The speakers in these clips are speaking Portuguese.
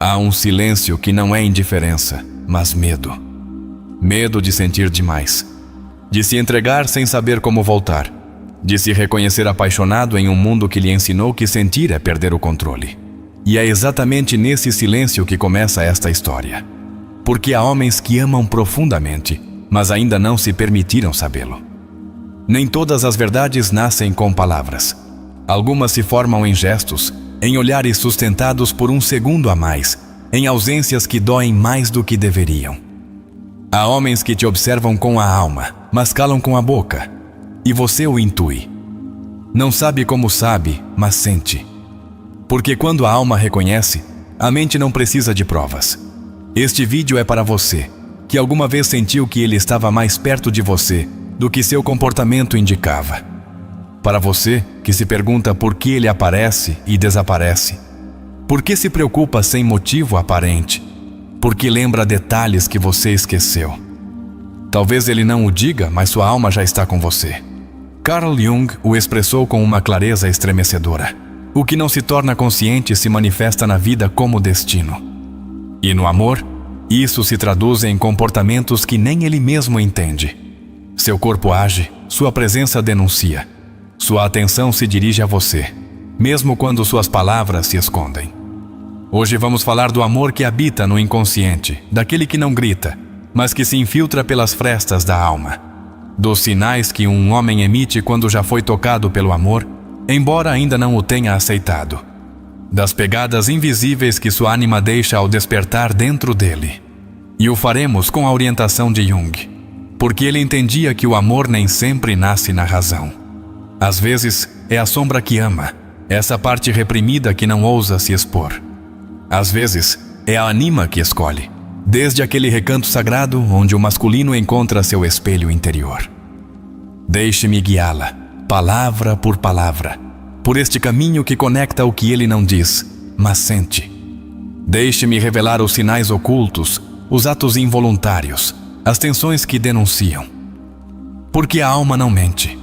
Há um silêncio que não é indiferença, mas medo. Medo de sentir demais, de se entregar sem saber como voltar, de se reconhecer apaixonado em um mundo que lhe ensinou que sentir é perder o controle. E é exatamente nesse silêncio que começa esta história. Porque há homens que amam profundamente, mas ainda não se permitiram sabê-lo. Nem todas as verdades nascem com palavras. Algumas se formam em gestos, em olhares sustentados por um segundo a mais, em ausências que doem mais do que deveriam. Há homens que te observam com a alma, mas calam com a boca, e você o intui. Não sabe como sabe, mas sente. Porque quando a alma reconhece, a mente não precisa de provas. Este vídeo é para você, que alguma vez sentiu que ele estava mais perto de você do que seu comportamento indicava. Para você, que se pergunta por que ele aparece e desaparece. Por que se preocupa sem motivo aparente? Por que lembra detalhes que você esqueceu? Talvez ele não o diga, mas sua alma já está com você. Carl Jung o expressou com uma clareza estremecedora. O que não se torna consciente se manifesta na vida como destino. E no amor, isso se traduz em comportamentos que nem ele mesmo entende. Seu corpo age, sua presença denuncia. Sua atenção se dirige a você, mesmo quando suas palavras se escondem. Hoje vamos falar do amor que habita no inconsciente, daquele que não grita, mas que se infiltra pelas frestas da alma. Dos sinais que um homem emite quando já foi tocado pelo amor, embora ainda não o tenha aceitado. Das pegadas invisíveis que sua ânima deixa ao despertar dentro dele. E o faremos com a orientação de Jung, porque ele entendia que o amor nem sempre nasce na razão. Às vezes, é a sombra que ama, essa parte reprimida que não ousa se expor. Às vezes, é a ânima que escolhe, desde aquele recanto sagrado onde o masculino encontra seu espelho interior. Deixe-me guiá-la, palavra por palavra, por este caminho que conecta o que ele não diz, mas sente. Deixe-me revelar os sinais ocultos, os atos involuntários, as tensões que denunciam. Porque a alma não mente.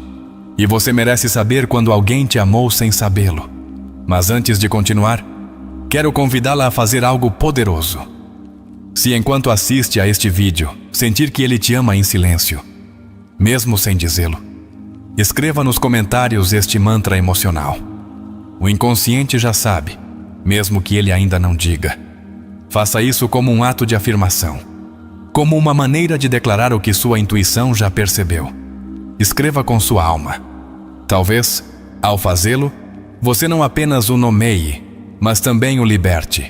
E você merece saber quando alguém te amou sem sabê-lo. Mas antes de continuar, quero convidá-la a fazer algo poderoso. Se enquanto assiste a este vídeo, sentir que ele te ama em silêncio, mesmo sem dizê-lo, escreva nos comentários este mantra emocional. O inconsciente já sabe, mesmo que ele ainda não diga. Faça isso como um ato de afirmação, como uma maneira de declarar o que sua intuição já percebeu. Escreva com sua alma. Talvez, ao fazê-lo, você não apenas o nomeie, mas também o liberte.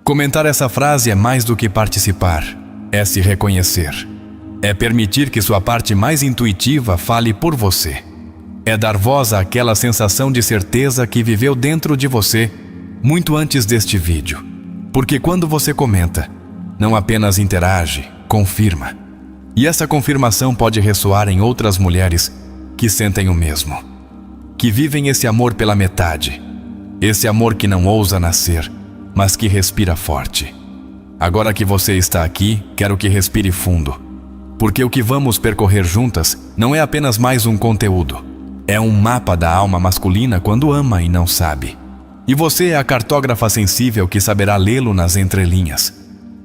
Comentar essa frase é mais do que participar, é se reconhecer. É permitir que sua parte mais intuitiva fale por você. É dar voz àquela sensação de certeza que viveu dentro de você muito antes deste vídeo. Porque quando você comenta, não apenas interage, confirma. E essa confirmação pode ressoar em outras mulheres que sentem o mesmo. Que vivem esse amor pela metade. Esse amor que não ousa nascer, mas que respira forte. Agora que você está aqui, quero que respire fundo. Porque o que vamos percorrer juntas não é apenas mais um conteúdo. É um mapa da alma masculina quando ama e não sabe. E você é a cartógrafa sensível que saberá lê-lo nas entrelinhas.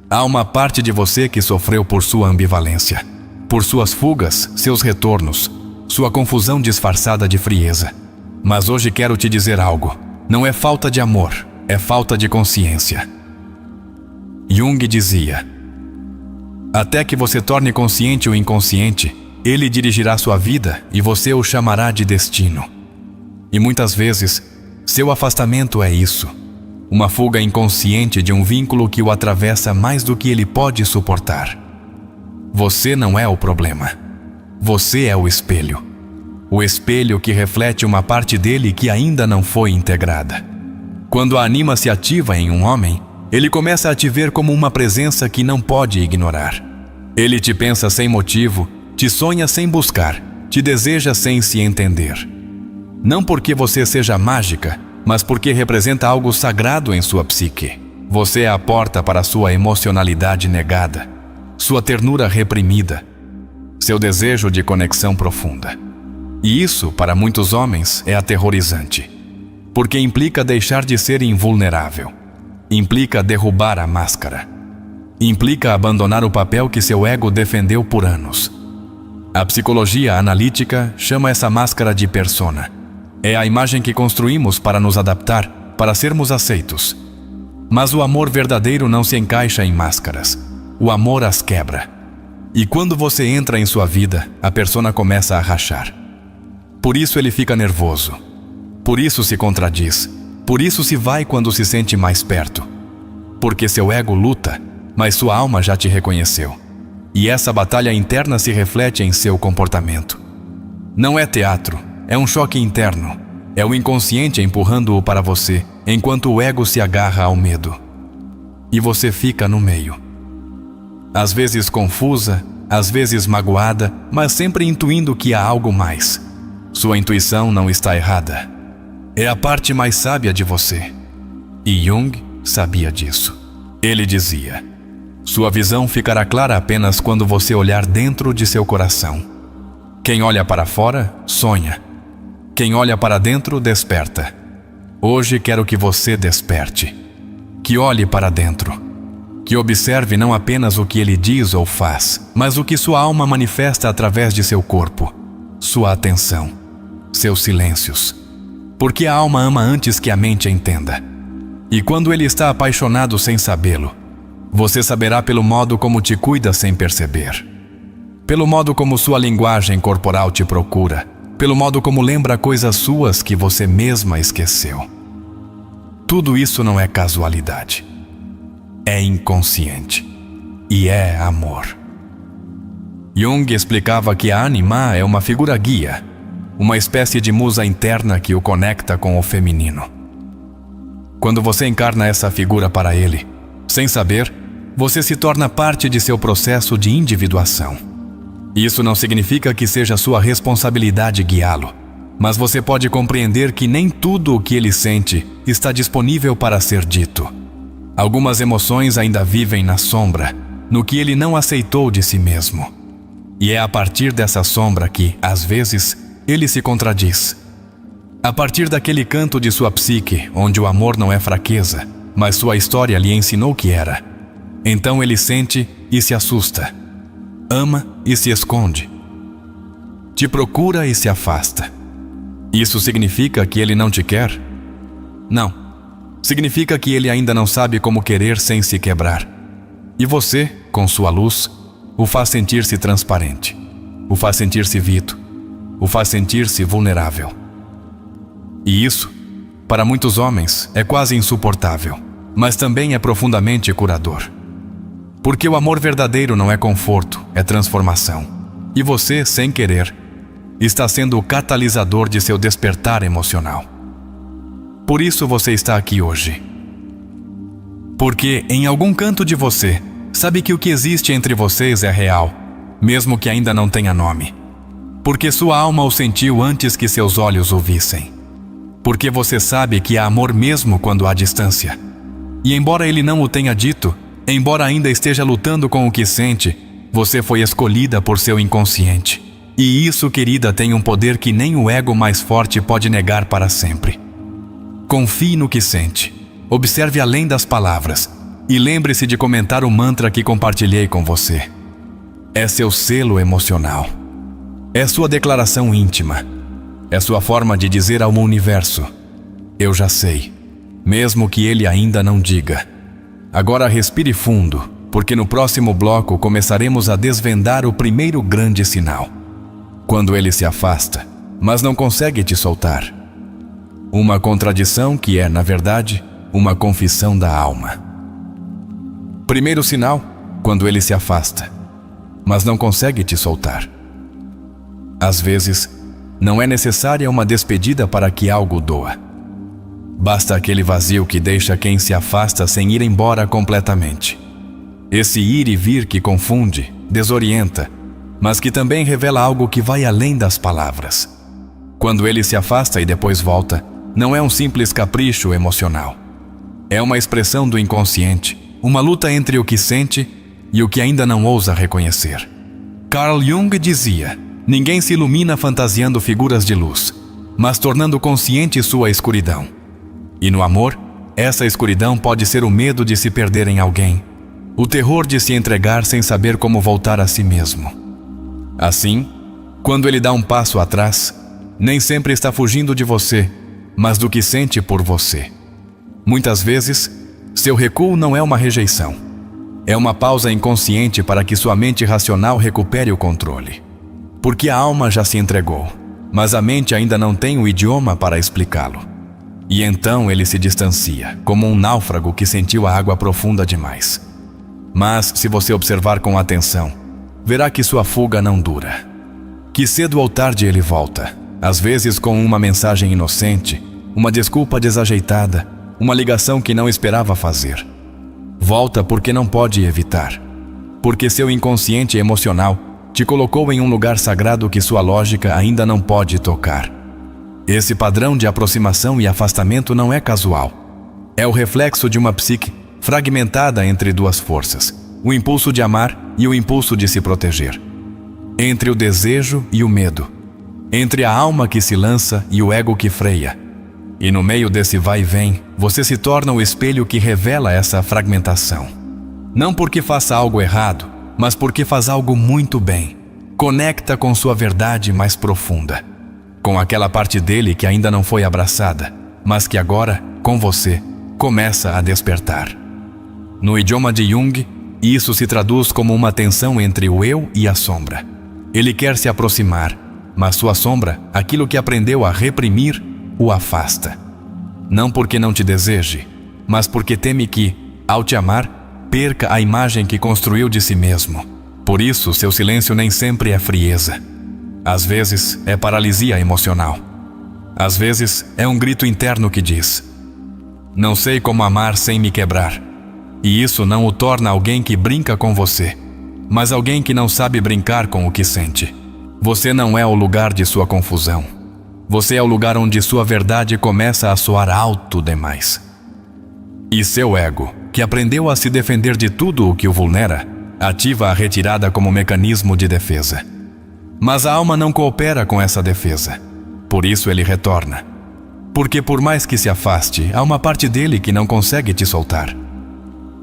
Há uma parte de você que sofreu por sua ambivalência, por suas fugas, seus retornos, sua confusão disfarçada de frieza. Mas hoje quero te dizer algo. Não é falta de amor, é falta de consciência. Jung dizia: até que você torne consciente o inconsciente, ele dirigirá sua vida e você o chamará de destino. E muitas vezes, seu afastamento é isso. Uma fuga inconsciente de um vínculo que o atravessa mais do que ele pode suportar. Você não é o problema. Você é o espelho. O espelho que reflete uma parte dele que ainda não foi integrada. Quando a ânima se ativa em um homem, ele começa a te ver como uma presença que não pode ignorar. Ele te pensa sem motivo, te sonha sem buscar, te deseja sem se entender. Não porque você seja mágica, mas porque representa algo sagrado em sua psique. Você é a porta para sua emocionalidade negada, sua ternura reprimida, seu desejo de conexão profunda. E isso, para muitos homens, é aterrorizante, porque implica deixar de ser invulnerável. implica derrubar a máscara. Implica abandonar o papel que seu ego defendeu por anos. A psicologia analítica chama essa máscara de persona. É a imagem que construímos para nos adaptar, para sermos aceitos. Mas o amor verdadeiro não se encaixa em máscaras. O amor as quebra. E quando você entra em sua vida, a persona começa a rachar. Por isso ele fica nervoso. Por isso se contradiz. Por isso se vai quando se sente mais perto. Porque seu ego luta, mas sua alma já te reconheceu. E essa batalha interna se reflete em seu comportamento. Não é teatro, é um choque interno. É o inconsciente empurrando-o para você, enquanto o ego se agarra ao medo. E você fica no meio. Às vezes confusa, às vezes magoada, mas sempre intuindo que há algo mais. Sua intuição não está errada. É a parte mais sábia de você. E Jung sabia disso. Ele dizia: sua visão ficará clara apenas quando você olhar dentro de seu coração. Quem olha para fora, sonha. Quem olha para dentro, desperta. Hoje quero que você desperte. Que olhe para dentro. Que observe não apenas o que ele diz ou faz, mas o que sua alma manifesta através de seu corpo, sua atenção, seus silêncios. Porque a alma ama antes que a mente entenda. E quando ele está apaixonado sem sabê-lo, você saberá pelo modo como te cuida sem perceber. Pelo modo como sua linguagem corporal te procura. Pelo modo como lembra coisas suas que você mesma esqueceu. Tudo isso não é casualidade. É inconsciente. E é amor. Jung explicava que a ânima é uma figura guia, uma espécie de musa interna que o conecta com o feminino. Quando você encarna essa figura para ele, sem saber, você se torna parte de seu processo de individuação. Isso não significa que seja sua responsabilidade guiá-lo, mas você pode compreender que nem tudo o que ele sente está disponível para ser dito. Algumas emoções ainda vivem na sombra, no que ele não aceitou de si mesmo. E é a partir dessa sombra que, às vezes, ele se contradiz. A partir daquele canto de sua psique, onde o amor não é fraqueza, mas sua história lhe ensinou que era. Então ele sente e se assusta. Ama e se esconde. Te procura e se afasta. Isso significa que ele não te quer? Não. Significa que ele ainda não sabe como querer sem se quebrar. E você, com sua luz, o faz sentir-se transparente. O faz sentir-se vivo. O faz sentir-se vulnerável. E isso, para muitos homens, é quase insuportável, mas também é profundamente curador. Porque o amor verdadeiro não é conforto, é transformação. E você, sem querer, está sendo o catalisador de seu despertar emocional. Por isso você está aqui hoje. Porque em algum canto de você, sabe que o que existe entre vocês é real, mesmo que ainda não tenha nome. Porque sua alma o sentiu antes que seus olhos o vissem. Porque você sabe que há amor mesmo quando há distância. E embora ele não o tenha dito, embora ainda esteja lutando com o que sente, você foi escolhida por seu inconsciente. E isso, querida, tem um poder que nem o ego mais forte pode negar para sempre. Confie no que sente. Observe além das palavras. E lembre-se de comentar o mantra que compartilhei com você. É seu selo emocional. É sua declaração íntima. É sua forma de dizer ao universo: eu já sei, mesmo que ele ainda não diga. Agora respire fundo, porque no próximo bloco começaremos a desvendar o primeiro grande sinal. Quando ele se afasta, mas não consegue te soltar. Uma contradição que é, na verdade, uma confissão da alma. Primeiro sinal, quando ele se afasta, mas não consegue te soltar. Às vezes, não é necessária uma despedida para que algo doa. Basta aquele vazio que deixa quem se afasta sem ir embora completamente. Esse ir e vir que confunde, desorienta, mas que também revela algo que vai além das palavras. Quando ele se afasta e depois volta, não é um simples capricho emocional. É uma expressão do inconsciente, uma luta entre o que sente e o que ainda não ousa reconhecer. Carl Jung dizia: ninguém se ilumina fantasiando figuras de luz, mas tornando consciente sua escuridão. E no amor, essa escuridão pode ser o medo de se perder em alguém, o terror de se entregar sem saber como voltar a si mesmo. Assim, quando ele dá um passo atrás, nem sempre está fugindo de você, mas do que sente por você. Muitas vezes, seu recuo não é uma rejeição. É uma pausa inconsciente para que sua mente racional recupere o controle. Porque a alma já se entregou, mas a mente ainda não tem o idioma para explicá-lo. E então ele se distancia, como um náufrago que sentiu a água profunda demais. Mas, se você observar com atenção, verá que sua fuga não dura. Que cedo ou tarde ele volta, às vezes com uma mensagem inocente, uma desculpa desajeitada, uma ligação que não esperava fazer. Volta porque não pode evitar. Porque seu inconsciente emocional te colocou em um lugar sagrado que sua lógica ainda não pode tocar. Esse padrão de aproximação e afastamento não é casual. É o reflexo de uma psique fragmentada entre duas forças, o impulso de amar e o impulso de se proteger. Entre o desejo e o medo. Entre a alma que se lança e o ego que freia. E no meio desse vai e vem, você se torna o espelho que revela essa fragmentação. Não porque faça algo errado, mas porque faz algo muito bem. Conecta com sua verdade mais profunda. Com aquela parte dele que ainda não foi abraçada, mas que agora, com você, começa a despertar. No idioma de Jung, isso se traduz como uma tensão entre o eu e a sombra. Ele quer se aproximar, mas sua sombra, aquilo que aprendeu a reprimir, o afasta. Não porque não te deseje, mas porque teme que, ao te amar, perca a imagem que construiu de si mesmo. Por isso, seu silêncio nem sempre é frieza. Às vezes, é paralisia emocional. Às vezes, é um grito interno que diz: não sei como amar sem me quebrar. E isso não o torna alguém que brinca com você, mas alguém que não sabe brincar com o que sente. Você não é o lugar de sua confusão. Você é o lugar onde sua verdade começa a soar alto demais. E seu ego, que aprendeu a se defender de tudo o que o vulnera, ativa a retirada como mecanismo de defesa. Mas a alma não coopera com essa defesa. Por isso ele retorna. Porque por mais que se afaste, há uma parte dele que não consegue te soltar.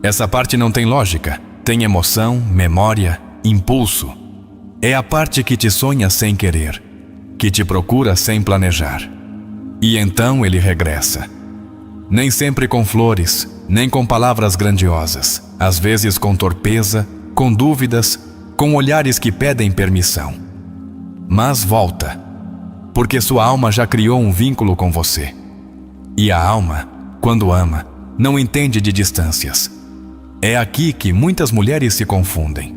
Essa parte não tem lógica, tem emoção, memória, impulso. É a parte que te sonha sem querer, que te procura sem planejar. E então ele regressa. Nem sempre com flores, nem com palavras grandiosas. Às vezes com torpeza, com dúvidas, com olhares que pedem permissão. Mas volta, porque sua alma já criou um vínculo com você. E a alma, quando ama, não entende de distâncias. É aqui que muitas mulheres se confundem.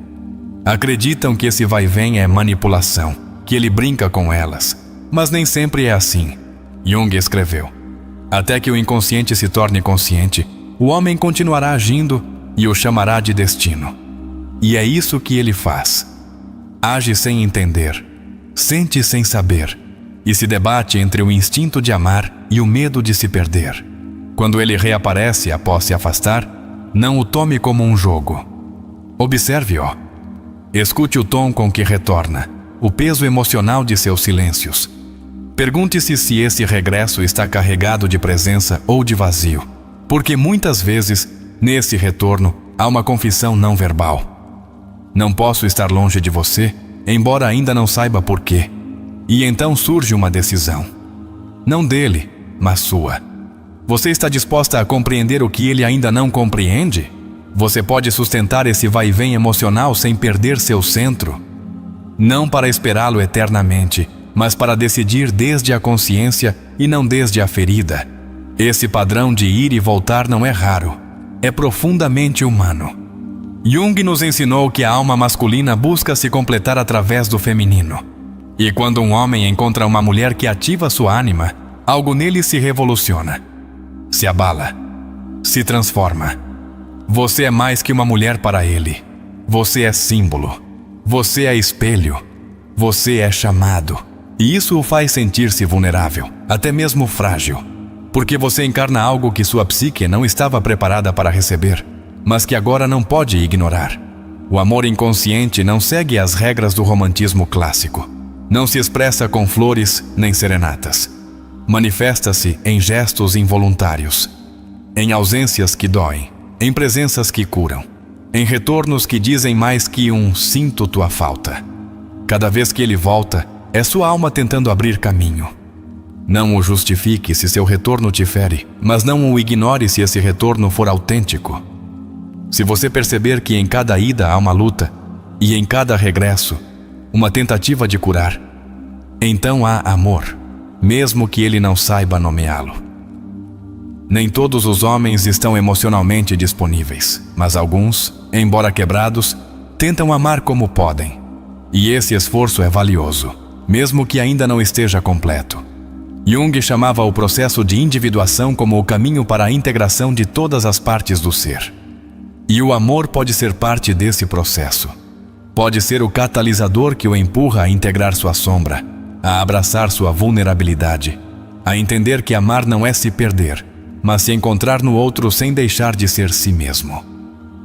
Acreditam que esse vai-vem é manipulação, que ele brinca com elas, mas nem sempre é assim. Jung escreveu: até que o inconsciente se torne consciente, o homem continuará agindo e o chamará de destino. E é isso que ele faz. Age sem entender, sente sem saber, e se debate entre o instinto de amar e o medo de se perder. Quando ele reaparece após se afastar, não o tome como um jogo. Observe-o. Escute o tom com que retorna, o peso emocional de seus silêncios. Pergunte-se se esse regresso está carregado de presença ou de vazio, porque muitas vezes, nesse retorno, há uma confissão não verbal. Não posso estar longe de você, embora ainda não saiba por quê. E então surge uma decisão. Não dele, mas sua. Você está disposta a compreender o que ele ainda não compreende? Você pode sustentar esse vai-vem emocional sem perder seu centro? Não para esperá-lo eternamente, mas para decidir desde a consciência e não desde a ferida. Esse padrão de ir e voltar não é raro, é profundamente humano. Jung nos ensinou que a alma masculina busca se completar através do feminino. E quando um homem encontra uma mulher que ativa sua ânima, algo nele se revoluciona, se abala, se transforma. Você é mais que uma mulher para ele. Você é símbolo. Você é espelho. Você é chamado. E isso o faz sentir-se vulnerável, até mesmo frágil. Porque você encarna algo que sua psique não estava preparada para receber, mas que agora não pode ignorar. O amor inconsciente não segue as regras do romantismo clássico. Não se expressa com flores nem serenatas. Manifesta-se em gestos involuntários. em ausências que doem, em presenças que curam, em retornos que dizem mais que um "sinto tua falta". Cada vez que ele volta, é sua alma tentando abrir caminho. Não o justifique se seu retorno te fere, mas não o ignore se esse retorno for autêntico. Se você perceber que em cada ida há uma luta, e em cada regresso, uma tentativa de curar, então há amor, mesmo que ele não saiba nomeá-lo. Nem todos os homens estão emocionalmente disponíveis, mas alguns, embora quebrados, tentam amar como podem. E esse esforço é valioso, mesmo que ainda não esteja completo. Jung chamava o processo de individuação como o caminho para a integração de todas as partes do ser. E o amor pode ser parte desse processo. Pode ser o catalisador que o empurra a integrar sua sombra, a abraçar sua vulnerabilidade, a entender que amar não é se perder, mas se encontrar no outro sem deixar de ser si mesmo.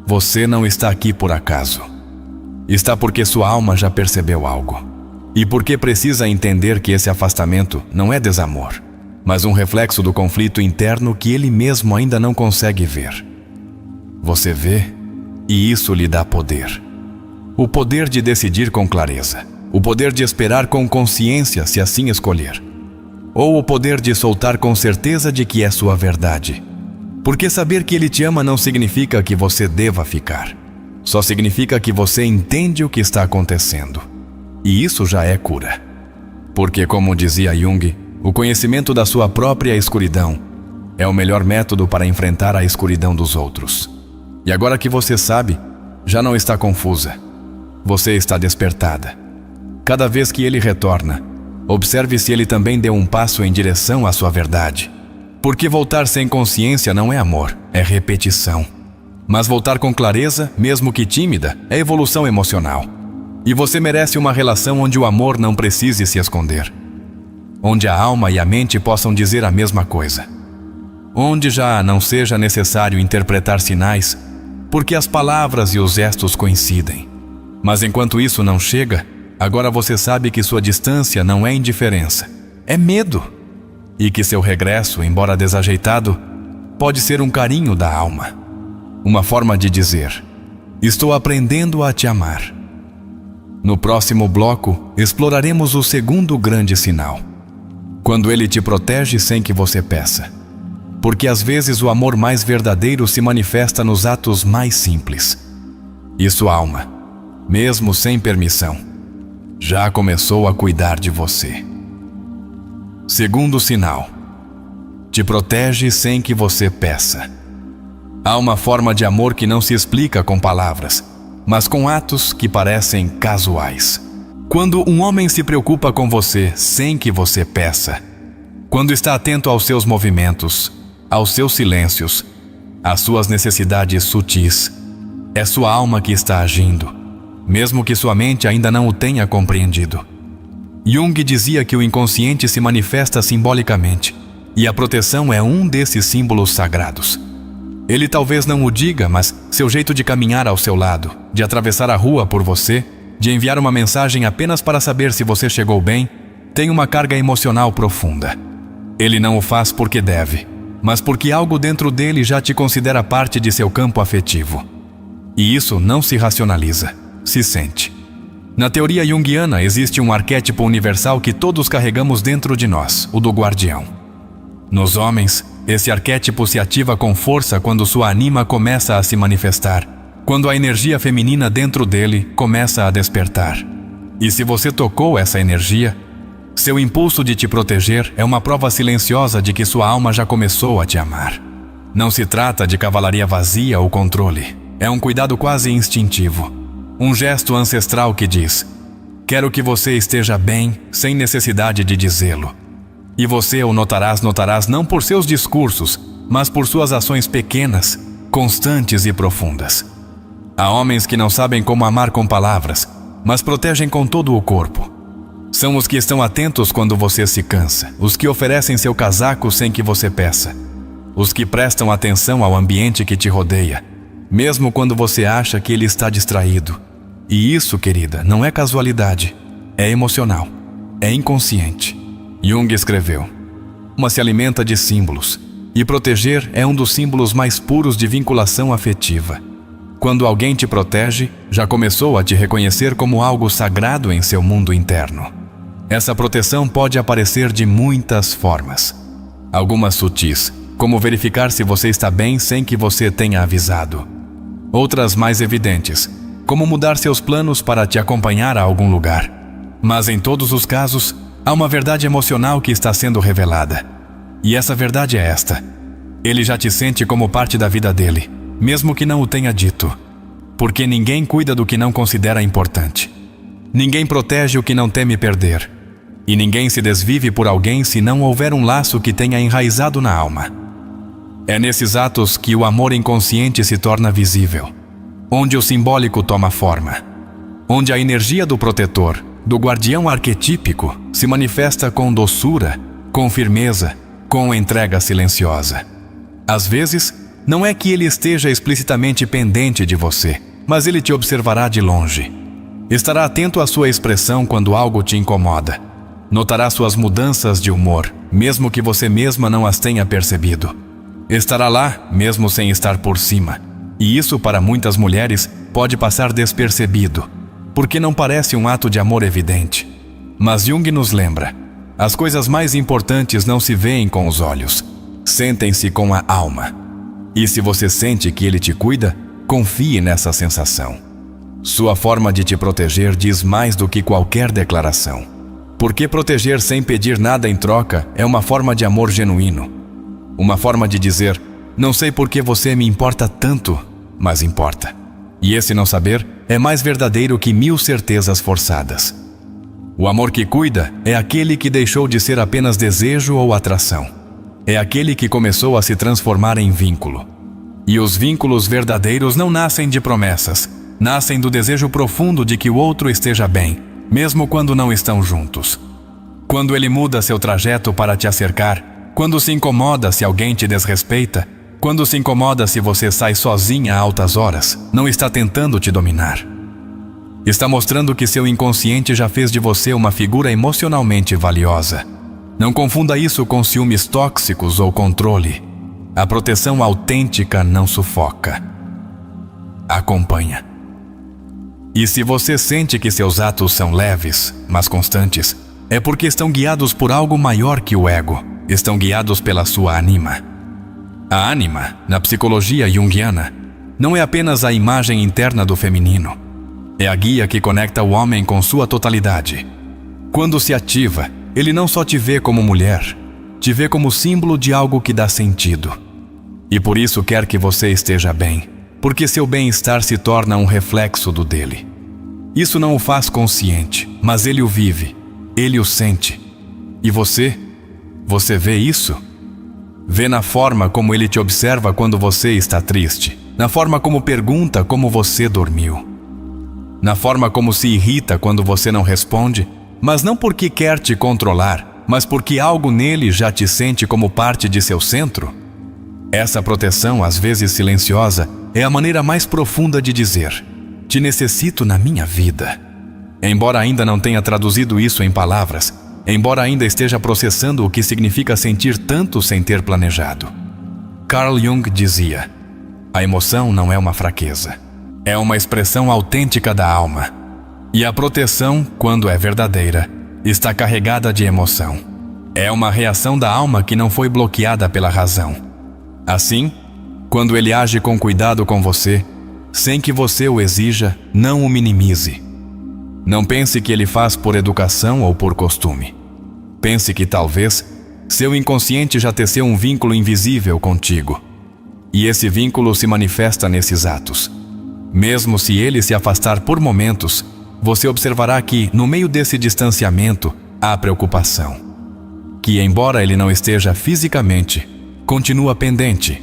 Você não está aqui por acaso. Está porque sua alma já percebeu algo. E porque precisa entender que esse afastamento não é desamor, mas um reflexo do conflito interno que ele mesmo ainda não consegue ver. Você vê, e isso lhe dá poder. O poder de decidir com clareza, o poder de esperar com consciência se assim escolher, ou o poder de soltar com certeza de que é sua verdade. Porque saber que ele te ama não significa que você deva ficar. Só significa que você entende o que está acontecendo. E isso já é cura. Porque, como dizia Jung, o conhecimento da sua própria escuridão é o melhor método para enfrentar a escuridão dos outros. E agora que você sabe, já não está confusa. Você está despertada. Cada vez que ele retorna, observe se ele também deu um passo em direção à sua verdade. Porque voltar sem consciência não é amor, é repetição. Mas voltar com clareza, mesmo que tímida, é evolução emocional. E você merece uma relação onde o amor não precise se esconder. Onde a alma e a mente possam dizer a mesma coisa. Onde já não seja necessário interpretar sinais, porque as palavras e os gestos coincidem. Mas enquanto isso não chega, agora você sabe que sua distância não é indiferença, é medo. E que seu regresso, embora desajeitado, pode ser um carinho da alma. Uma forma de dizer: estou aprendendo a te amar. No próximo bloco, exploraremos o segundo grande sinal. Quando ele te protege sem que você peça. Porque às vezes o amor mais verdadeiro se manifesta nos atos mais simples. E sua alma, mesmo sem permissão, já começou a cuidar de você. Segundo sinal. Te protege sem que você peça. Há uma forma de amor que não se explica com palavras, mas com atos que parecem casuais. Quando um homem se preocupa com você sem que você peça, quando está atento aos seus movimentos, aos seus silêncios, às suas necessidades sutis, é sua alma que está agindo, mesmo que sua mente ainda não o tenha compreendido. Jung dizia que o inconsciente se manifesta simbolicamente, e a proteção é um desses símbolos sagrados. Ele talvez não o diga, mas seu jeito de caminhar ao seu lado, de atravessar a rua por você, de enviar uma mensagem apenas para saber se você chegou bem, tem uma carga emocional profunda. Ele não o faz porque deve, mas porque algo dentro dele já te considera parte de seu campo afetivo. E isso não se racionaliza, se sente. Na teoria junguiana existe um arquétipo universal que todos carregamos dentro de nós, o do guardião. Nos homens, esse arquétipo se ativa com força quando sua anima começa a se manifestar, quando a energia feminina dentro dele começa a despertar. E se você tocou essa energia, seu impulso de te proteger é uma prova silenciosa de que sua alma já começou a te amar. Não se trata de cavalaria vazia ou controle, é um cuidado quase instintivo, um gesto ancestral que diz: quero que você esteja bem sem necessidade de dizê-lo. E você o notarás não por seus discursos, mas por suas ações pequenas, constantes e profundas. Há homens que não sabem como amar com palavras, mas protegem com todo o corpo. São os que estão atentos quando você se cansa, os que oferecem seu casaco sem que você peça, os que prestam atenção ao ambiente que te rodeia, mesmo quando você acha que ele está distraído. E isso, querida, não é casualidade, é emocional, é inconsciente. Jung escreveu: alma se alimenta de símbolos, E proteger é um dos símbolos mais puros de vinculação afetiva. Quando alguém te protege, já começou a te reconhecer como algo sagrado em seu mundo interno. Essa proteção pode aparecer de muitas formas. Algumas sutis, como verificar se você está bem sem que você tenha avisado. Outras mais evidentes, como mudar seus planos para te acompanhar a algum lugar. Mas em todos os casos, há uma verdade emocional que está sendo revelada. E essa verdade é esta: ele já te sente como parte da vida dele, mesmo que não o tenha dito. Porque ninguém cuida do que não considera importante. Ninguém protege o que não teme perder. E ninguém se desvive por alguém se não houver um laço que tenha enraizado na alma. É nesses atos que o amor inconsciente se torna visível, onde o simbólico toma forma, onde a energia do protetor, do guardião arquetípico, se manifesta com doçura, com firmeza, com entrega silenciosa. Às vezes, não é que ele esteja explicitamente pendente de você, mas ele te observará de longe. Estará atento à sua expressão quando algo te incomoda. Notará suas mudanças de humor, mesmo que você mesma não as tenha percebido. Estará lá, mesmo sem estar por cima. E isso, para muitas mulheres, pode passar despercebido, porque não parece um ato de amor evidente. Mas Jung nos lembra: as coisas mais importantes não se veem com os olhos, sentem-se com a alma. E se você sente que ele te cuida, confie nessa sensação. Sua forma de te proteger diz mais do que qualquer declaração. Porque proteger sem pedir nada em troca é uma forma de amor genuíno. Uma forma de dizer: não sei por que você me importa tanto, mas importa. E esse não saber é mais verdadeiro que 1000 certezas forçadas. O amor que cuida é aquele que deixou de ser apenas desejo ou atração. É aquele que começou a se transformar em vínculo. E os vínculos verdadeiros não nascem de promessas, nascem do desejo profundo de que o outro esteja bem, mesmo quando não estão juntos. Quando ele muda seu trajeto para te acercar, quando se incomoda se alguém te desrespeita, quando se incomoda se você sai sozinha a altas horas, não está tentando te dominar. Está mostrando que seu inconsciente já fez de você uma figura emocionalmente valiosa. Não confunda isso com ciúmes tóxicos ou controle. A proteção autêntica não sufoca. Acompanha. E se você sente que seus atos são leves, mas constantes, é porque estão guiados por algo maior que o ego. Estão guiados pela sua ânima. A ânima, na psicologia junguiana, não é apenas a imagem interna do feminino. É a guia que conecta o homem com sua totalidade. Quando se ativa, ele não só te vê como mulher, te vê como símbolo de algo que dá sentido. E por isso quer que você esteja bem, porque seu bem-estar se torna um reflexo do dele. Isso não o faz consciente, mas ele o vive, ele o sente. E você vê isso? Vê na forma como ele te observa quando você está triste, na forma como pergunta como você dormiu, na forma como se irrita quando você não responde, mas não porque quer te controlar, mas porque algo nele já te sente como parte de seu centro. Essa proteção, às vezes silenciosa, é a maneira mais profunda de dizer: te necessito na minha vida. Embora ainda não tenha traduzido isso em palavras, embora ainda esteja processando o que significa sentir tanto sem ter planejado. Carl Jung dizia: a emoção não é uma fraqueza, é uma expressão autêntica da alma. E a proteção, quando é verdadeira, está carregada de emoção. É uma reação da alma que não foi bloqueada pela razão. Assim, quando ele age com cuidado com você, sem que você o exija, não o minimize. Não pense que ele faz por educação ou por costume. Pense que talvez seu inconsciente já teceu um vínculo invisível contigo. E esse vínculo se manifesta nesses atos. Mesmo se ele se afastar por momentos, você observará que, no meio desse distanciamento, há preocupação. Que, embora ele não esteja fisicamente, continua pendente.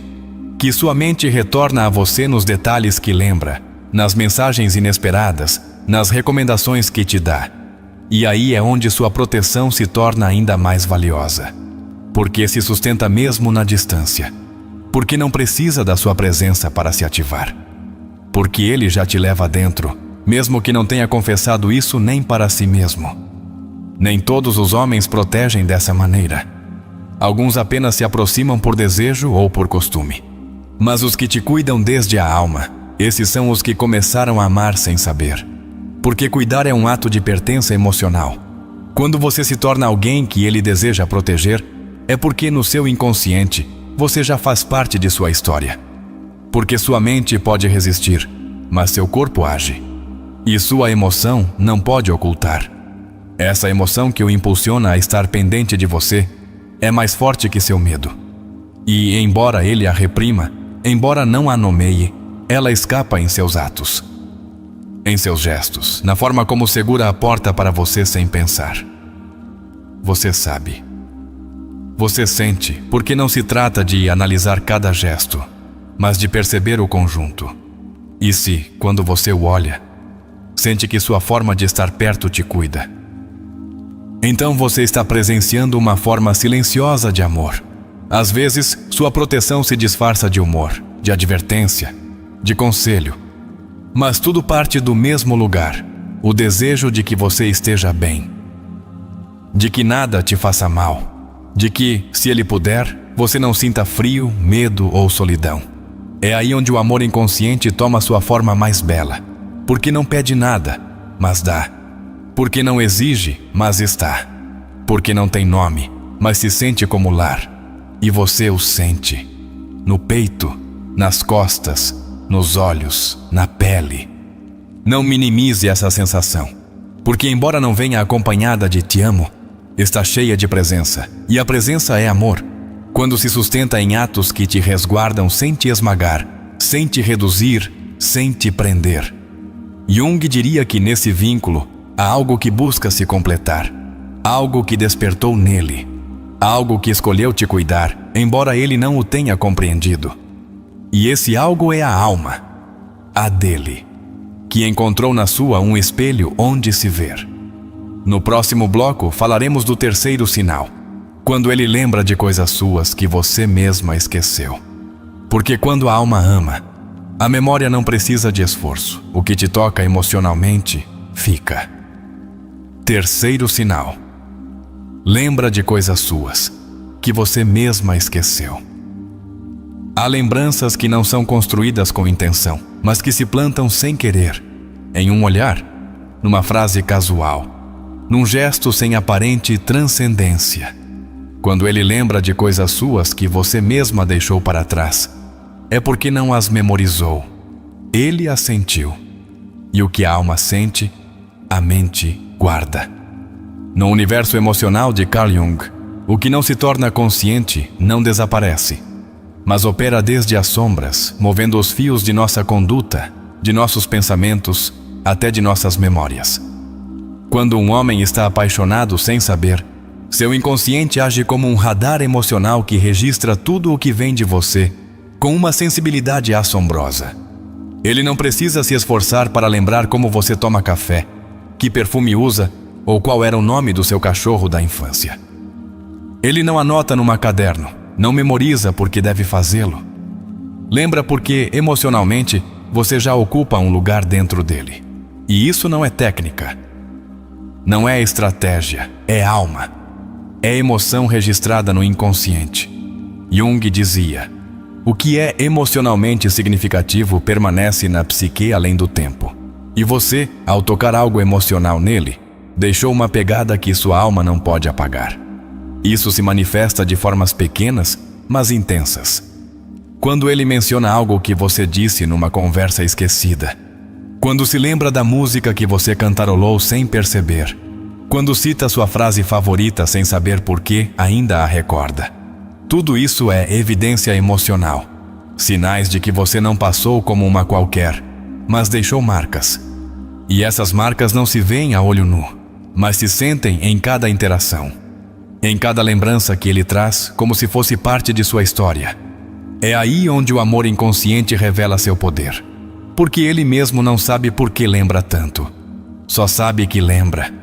Que sua mente retorna a você nos detalhes que lembra, nas mensagens inesperadas, nas recomendações que te dá. E aí é onde sua proteção se torna ainda mais valiosa. Porque se sustenta mesmo na distância. Porque não precisa da sua presença para se ativar. Porque ele já te leva dentro, mesmo que não tenha confessado isso nem para si mesmo. Nem todos os homens protegem dessa maneira. Alguns apenas se aproximam por desejo ou por costume. Mas os que te cuidam desde a alma, esses são os que começaram a amar sem saber. Porque cuidar é um ato de pertença emocional. Quando você se torna alguém que ele deseja proteger, é porque no seu inconsciente você já faz parte de sua história. Porque sua mente pode resistir, mas seu corpo age. E sua emoção não pode ocultar. Essa emoção que o impulsiona a estar pendente de você é mais forte que seu medo. E, embora ele a reprima, embora não a nomeie, ela escapa em seus atos. Em seus gestos, na forma como segura a porta para você sem pensar. Você sabe. Você sente, porque não se trata de analisar cada gesto, mas de perceber o conjunto. E se, quando você o olha, sente que sua forma de estar perto te cuida, então você está presenciando uma forma silenciosa de amor. Às vezes, sua proteção se disfarça de humor, de advertência, de conselho. Mas tudo parte do mesmo lugar, o desejo de que você esteja bem. De que nada te faça mal. De que, se ele puder, você não sinta frio, medo ou solidão. É aí onde o amor inconsciente toma sua forma mais bela. Porque não pede nada, mas dá. Porque não exige, mas está. Porque não tem nome, mas se sente como lar. E você o sente. No peito, nas costas, nos olhos, na pele. Não minimize essa sensação. Porque embora não venha acompanhada de te amo, está cheia de presença. E a presença é amor. Quando se sustenta em atos que te resguardam sem te esmagar, sem te reduzir, sem te prender. Jung diria que nesse vínculo há algo que busca se completar, algo que despertou nele, algo que escolheu te cuidar, embora ele não o tenha compreendido. E esse algo é a alma, a dele, que encontrou na sua um espelho onde se ver. No próximo bloco falaremos do terceiro sinal, quando ele lembra de coisas suas que você mesma esqueceu. Porque quando a alma ama, a memória não precisa de esforço. O que te toca emocionalmente, fica. Terceiro sinal. Lembra de coisas suas, que você mesma esqueceu. Há lembranças que não são construídas com intenção, mas que se plantam sem querer, em um olhar, numa frase casual, num gesto sem aparente transcendência. Quando ele lembra de coisas suas que você mesma deixou para trás, é porque não as memorizou. Ele as sentiu. E o que a alma sente, a mente guarda. No universo emocional de Carl Jung, o que não se torna consciente não desaparece, mas opera desde as sombras, movendo os fios de nossa conduta, de nossos pensamentos, até de nossas memórias. Quando um homem está apaixonado sem saber, seu inconsciente age como um radar emocional que registra tudo o que vem de você, com uma sensibilidade assombrosa. Ele não precisa se esforçar para lembrar como você toma café, que perfume usa ou qual era o nome do seu cachorro da infância. Ele não anota num caderno, não memoriza porque deve fazê-lo. Lembra porque, emocionalmente, você já ocupa um lugar dentro dele. E isso não é técnica. Não é estratégia, é alma. É emoção registrada no inconsciente. Jung dizia: o que é emocionalmente significativo permanece na psique além do tempo. E você, ao tocar algo emocional nele, deixou uma pegada que sua alma não pode apagar. Isso se manifesta de formas pequenas, mas intensas. Quando ele menciona algo que você disse numa conversa esquecida. Quando se lembra da música que você cantarolou sem perceber. Quando cita sua frase favorita sem saber por que ainda a recorda. Tudo isso é evidência emocional. Sinais de que você não passou como uma qualquer, mas deixou marcas. E essas marcas não se veem a olho nu, mas se sentem em cada interação. Em cada lembrança que ele traz, como se fosse parte de sua história. É aí onde o amor inconsciente revela seu poder. Porque ele mesmo não sabe por que lembra tanto. Só sabe que lembra.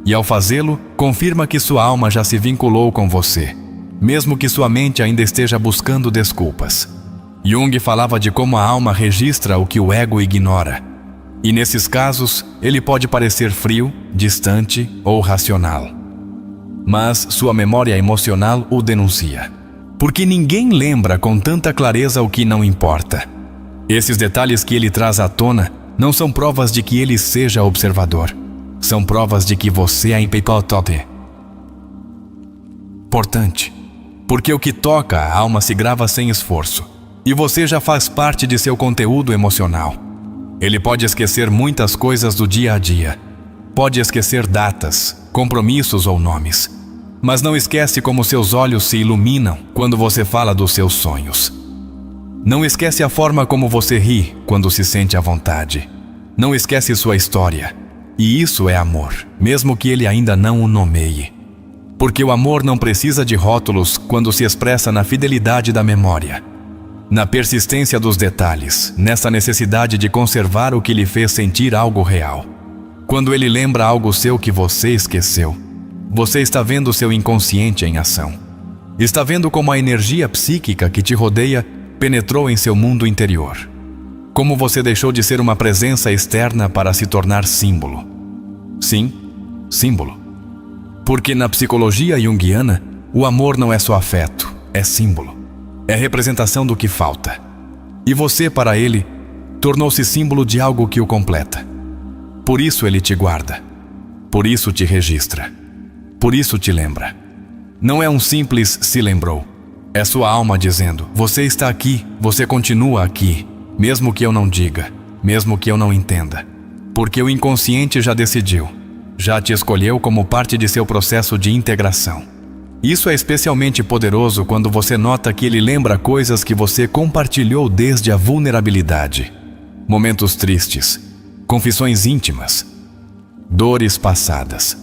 E ao fazê-lo, confirma que sua alma já se vinculou com você, mesmo que sua mente ainda esteja buscando desculpas. Jung falava de como a alma registra o que o ego ignora. E nesses casos, ele pode parecer frio, distante ou racional. mas sua memória emocional o denuncia. Porque ninguém lembra com tanta clareza o que não importa. Esses detalhes que ele traz à tona não são provas de que ele seja observador. São provas de que você é importante. Porque o que toca a alma se grava sem esforço, e você já faz parte de seu conteúdo emocional. Ele pode esquecer muitas coisas do dia a dia. Pode esquecer datas, compromissos ou nomes. Mas não esquece como seus olhos se iluminam quando você fala dos seus sonhos. Não esquece a forma como você ri quando se sente à vontade. Não esquece sua história. E isso é amor, mesmo que ele ainda não o nomeie. Porque o amor não precisa de rótulos quando se expressa na fidelidade da memória, na persistência dos detalhes, nessa necessidade de conservar o que lhe fez sentir algo real. Quando ele lembra algo seu que você esqueceu, você está vendo seu inconsciente em ação. Está vendo como a energia psíquica que te rodeia penetrou em seu mundo interior. Como você deixou de ser uma presença externa para se tornar símbolo. Sim, símbolo. Porque na psicologia junguiana, o amor não é só afeto, é símbolo. É representação do que falta. E você, para ele, tornou-se símbolo de algo que o completa. Por isso ele te guarda. Por isso te registra. Por isso te lembra. Não é um simples se lembrou. É sua alma dizendo, você está aqui, você continua aqui, mesmo que eu não diga, mesmo que eu não entenda. Porque o inconsciente já decidiu, já te escolheu como parte de seu processo de integração. Isso é especialmente poderoso quando você nota que ele lembra coisas que você compartilhou desde a vulnerabilidade. Momentos tristes, confissões íntimas, dores passadas.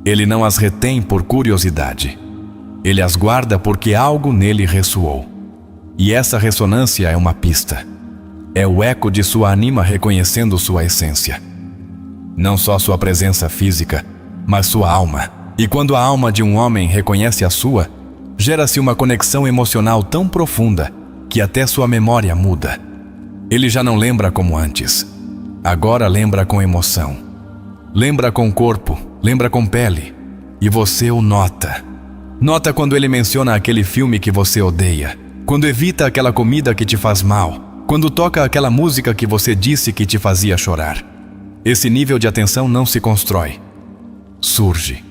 Ele não as retém por curiosidade. Ele as guarda porque algo nele ressoou. E essa ressonância é uma pista. É o eco de sua ânima reconhecendo sua essência. Não só sua presença física, mas sua alma. E quando a alma de um homem reconhece a sua, gera-se uma conexão emocional tão profunda que até sua memória muda. Ele já não lembra como antes. Agora lembra com emoção. Lembra com corpo, lembra com pele. E você o nota. Nota quando ele menciona aquele filme que você odeia. Quando evita aquela comida que te faz mal. Quando toca aquela música que você disse que te fazia chorar. Esse nível de atenção não se constrói. Surge.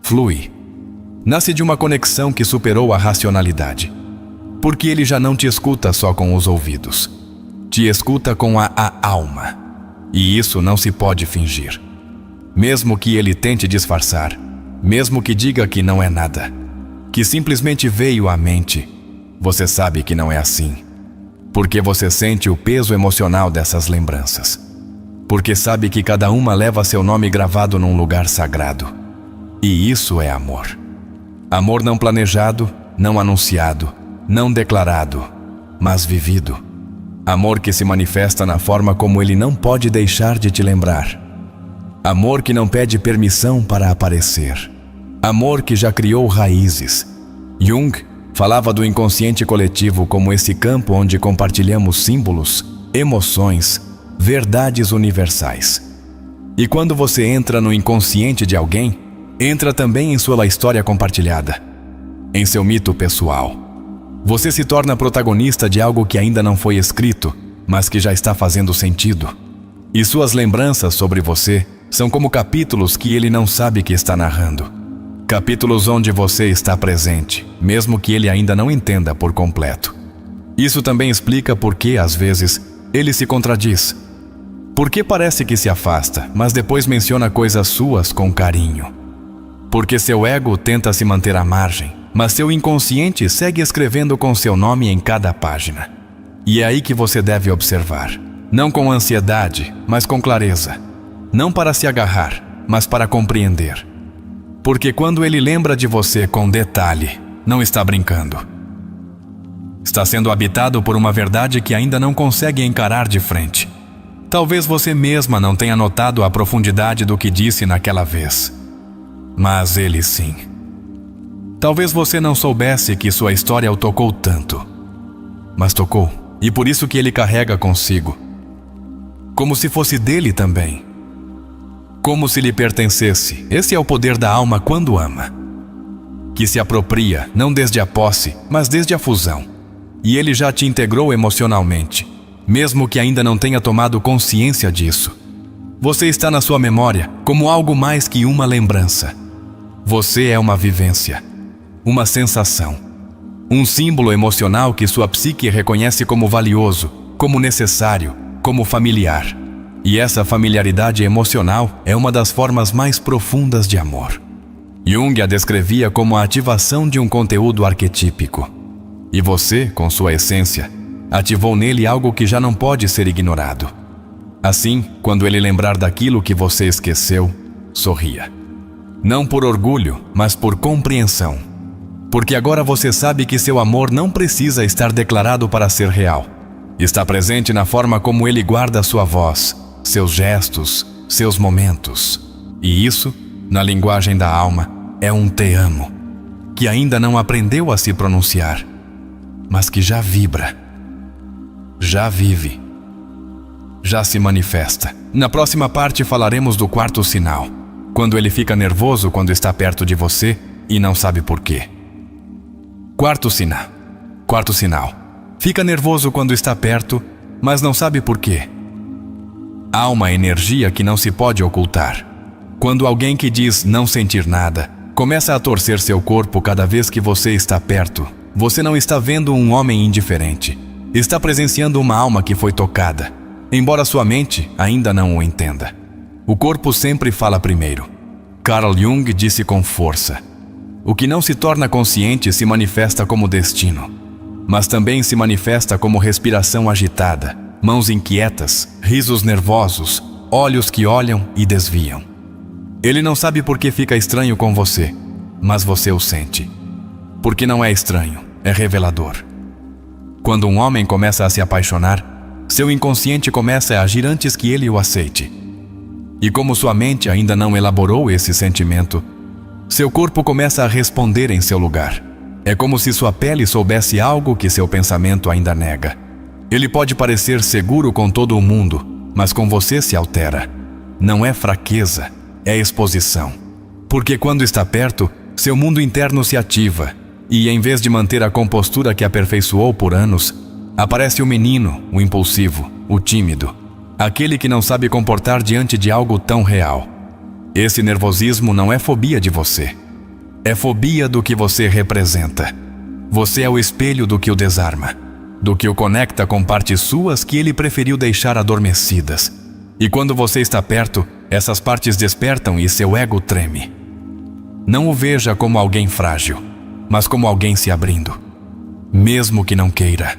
Flui. Nasce de uma conexão que superou a racionalidade. Porque ele já não te escuta só com os ouvidos. Te escuta com a alma. E isso não se pode fingir. Mesmo que ele tente disfarçar, mesmo que diga que não é nada, que simplesmente veio à mente, você sabe que não é assim. Porque você sente o peso emocional dessas lembranças. Porque sabe que cada uma leva seu nome gravado num lugar sagrado. E isso é amor. Amor não planejado, não anunciado, não declarado, mas vivido. Amor que se manifesta na forma como ele não pode deixar de te lembrar. Amor que não pede permissão para aparecer. Amor que já criou raízes. Jung falava do inconsciente coletivo como esse campo onde compartilhamos símbolos, emoções, verdades universais. E quando você entra no inconsciente de alguém, entra também em sua história compartilhada, em seu mito pessoal. Você se torna protagonista de algo que ainda não foi escrito, mas que já está fazendo sentido. E suas lembranças sobre você são como capítulos que ele não sabe que está narrando. Capítulos onde você está presente, mesmo que ele ainda não entenda por completo. Isso também explica por que, às vezes, ele se contradiz. Porque parece que se afasta, mas depois menciona coisas suas com carinho. Porque seu ego tenta se manter à margem, mas seu inconsciente segue escrevendo com seu nome em cada página. E é aí que você deve observar. Não com ansiedade, mas com clareza. Não para se agarrar, mas para compreender. Porque quando ele lembra de você com detalhe, não está brincando. Está sendo habitado por uma verdade que ainda não consegue encarar de frente. Talvez você mesma não tenha notado a profundidade do que disse naquela vez. Mas ele sim. Talvez você não soubesse que sua história o tocou tanto. Mas tocou, e por isso que ele carrega consigo. Como se fosse dele também. Como se lhe pertencesse. Esse é o poder da alma quando ama. que se apropria não desde a posse, mas desde a fusão. E ele já te integrou emocionalmente, mesmo que ainda não tenha tomado consciência disso. Você está na sua memória como algo mais que uma lembrança. Você é uma vivência, uma sensação, um símbolo emocional que sua psique reconhece como valioso, como necessário, como familiar. E essa familiaridade emocional é uma das formas mais profundas de amor. Jung a descrevia como a ativação de um conteúdo arquetípico. E você, com sua essência, ativou nele algo que já não pode ser ignorado. Assim, quando ele lembrar daquilo que você esqueceu, sorria. Não por orgulho, mas por compreensão. Porque agora você sabe que seu amor não precisa estar declarado para ser real. Está presente na forma como ele guarda sua voz, seus gestos, seus momentos. E isso, na linguagem da alma, é um te amo, que ainda não aprendeu a se pronunciar, mas que já vibra, já vive, já se manifesta. Na próxima parte falaremos do quarto sinal, quando ele fica nervoso quando está perto de você e não sabe por quê. Quarto sinal. Quarto sinal. Fica nervoso quando está perto, mas não sabe por quê. Há uma energia que não se pode ocultar. Quando alguém que diz não sentir nada começa a torcer seu corpo cada vez que você está perto, você não está vendo um homem indiferente. Está presenciando uma alma que foi tocada, embora sua mente ainda não o entenda. O corpo sempre fala primeiro. Carl Jung disse com força: o que não se torna consciente se manifesta como destino, mas também se manifesta como respiração agitada, mãos inquietas, risos nervosos, olhos que olham e desviam. Ele não sabe por que fica estranho com você, mas você o sente. Porque não é estranho, é revelador. Quando um homem começa a se apaixonar, seu inconsciente começa a agir antes que ele o aceite. E como sua mente ainda não elaborou esse sentimento, seu corpo começa a responder em seu lugar. É como se sua pele soubesse algo que seu pensamento ainda nega. Ele pode parecer seguro com todo o mundo, mas com você se altera. Não é fraqueza, é exposição. Porque quando está perto, seu mundo interno se ativa, e em vez de manter a compostura que aperfeiçoou por anos, aparece o menino, o impulsivo, o tímido, aquele que não sabe comportar diante de algo tão real. Esse nervosismo não é fobia de você. É fobia do que você representa. Você é o espelho do que o desarma, do que o conecta com partes suas que ele preferiu deixar adormecidas. E quando você está perto, essas partes despertam e seu ego treme. Não o veja como alguém frágil, mas como alguém se abrindo. Mesmo que não queira,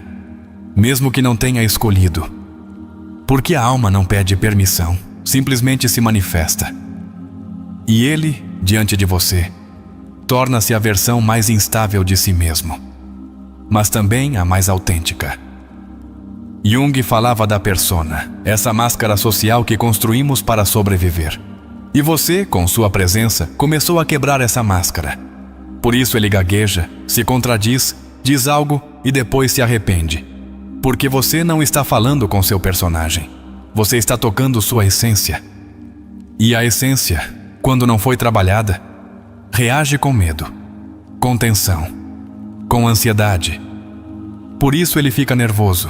mesmo que não tenha escolhido. Porque a alma não pede permissão, simplesmente se manifesta. E ele, diante de você, torna-se a versão mais instável de si mesmo, mas também a mais autêntica. Jung falava da persona, essa máscara social que construímos para sobreviver. E você, com sua presença, começou a quebrar essa máscara. Por isso ele gagueja, se contradiz, diz algo e depois se arrepende. Porque você não está falando com seu personagem. Você está tocando sua essência. E a essência, quando não foi trabalhada, reage com medo, com tensão, com ansiedade. Por isso ele fica nervoso,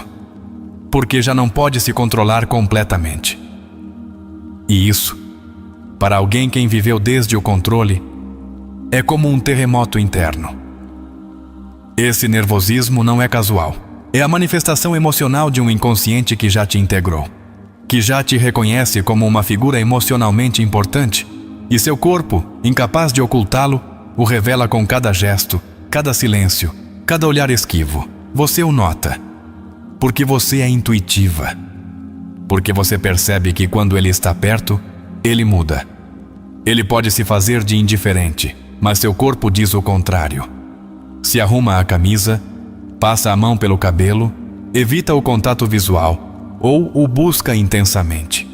porque já não pode se controlar completamente. E isso, para alguém quem viveu desde o controle, é como um terremoto interno. Esse nervosismo não é casual. É a manifestação emocional de um inconsciente que já te integrou, que já te reconhece como uma figura emocionalmente importante, e seu corpo, incapaz de ocultá-lo, o revela com cada gesto, cada silêncio, cada olhar esquivo. Você o nota, porque você é intuitiva, porque você percebe que quando ele está perto, ele muda. Ele pode se fazer de indiferente, mas seu corpo diz o contrário. Se arruma a camisa, passa a mão pelo cabelo, evita o contato visual ou o busca intensamente.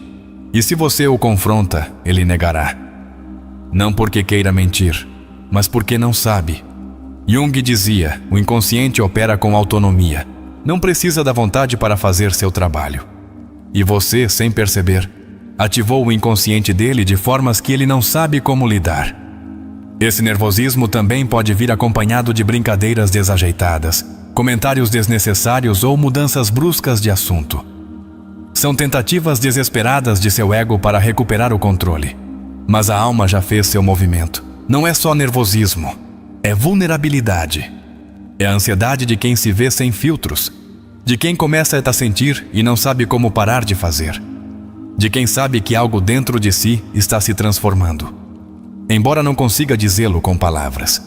E se você o confronta, ele negará. Não porque queira mentir, mas porque não sabe. Jung dizia, o inconsciente opera com autonomia. Não precisa da vontade para fazer seu trabalho. E você, sem perceber, ativou o inconsciente dele de formas que ele não sabe como lidar. Esse nervosismo também pode vir acompanhado de brincadeiras desajeitadas, comentários desnecessários ou mudanças bruscas de assunto. São tentativas desesperadas de seu ego para recuperar o controle. Mas a alma já fez seu movimento. Não é só nervosismo, é vulnerabilidade. É a ansiedade de quem se vê sem filtros, de quem começa a sentir e não sabe como parar de fazer, de quem sabe que algo dentro de si está se transformando. Embora não consiga dizê-lo com palavras,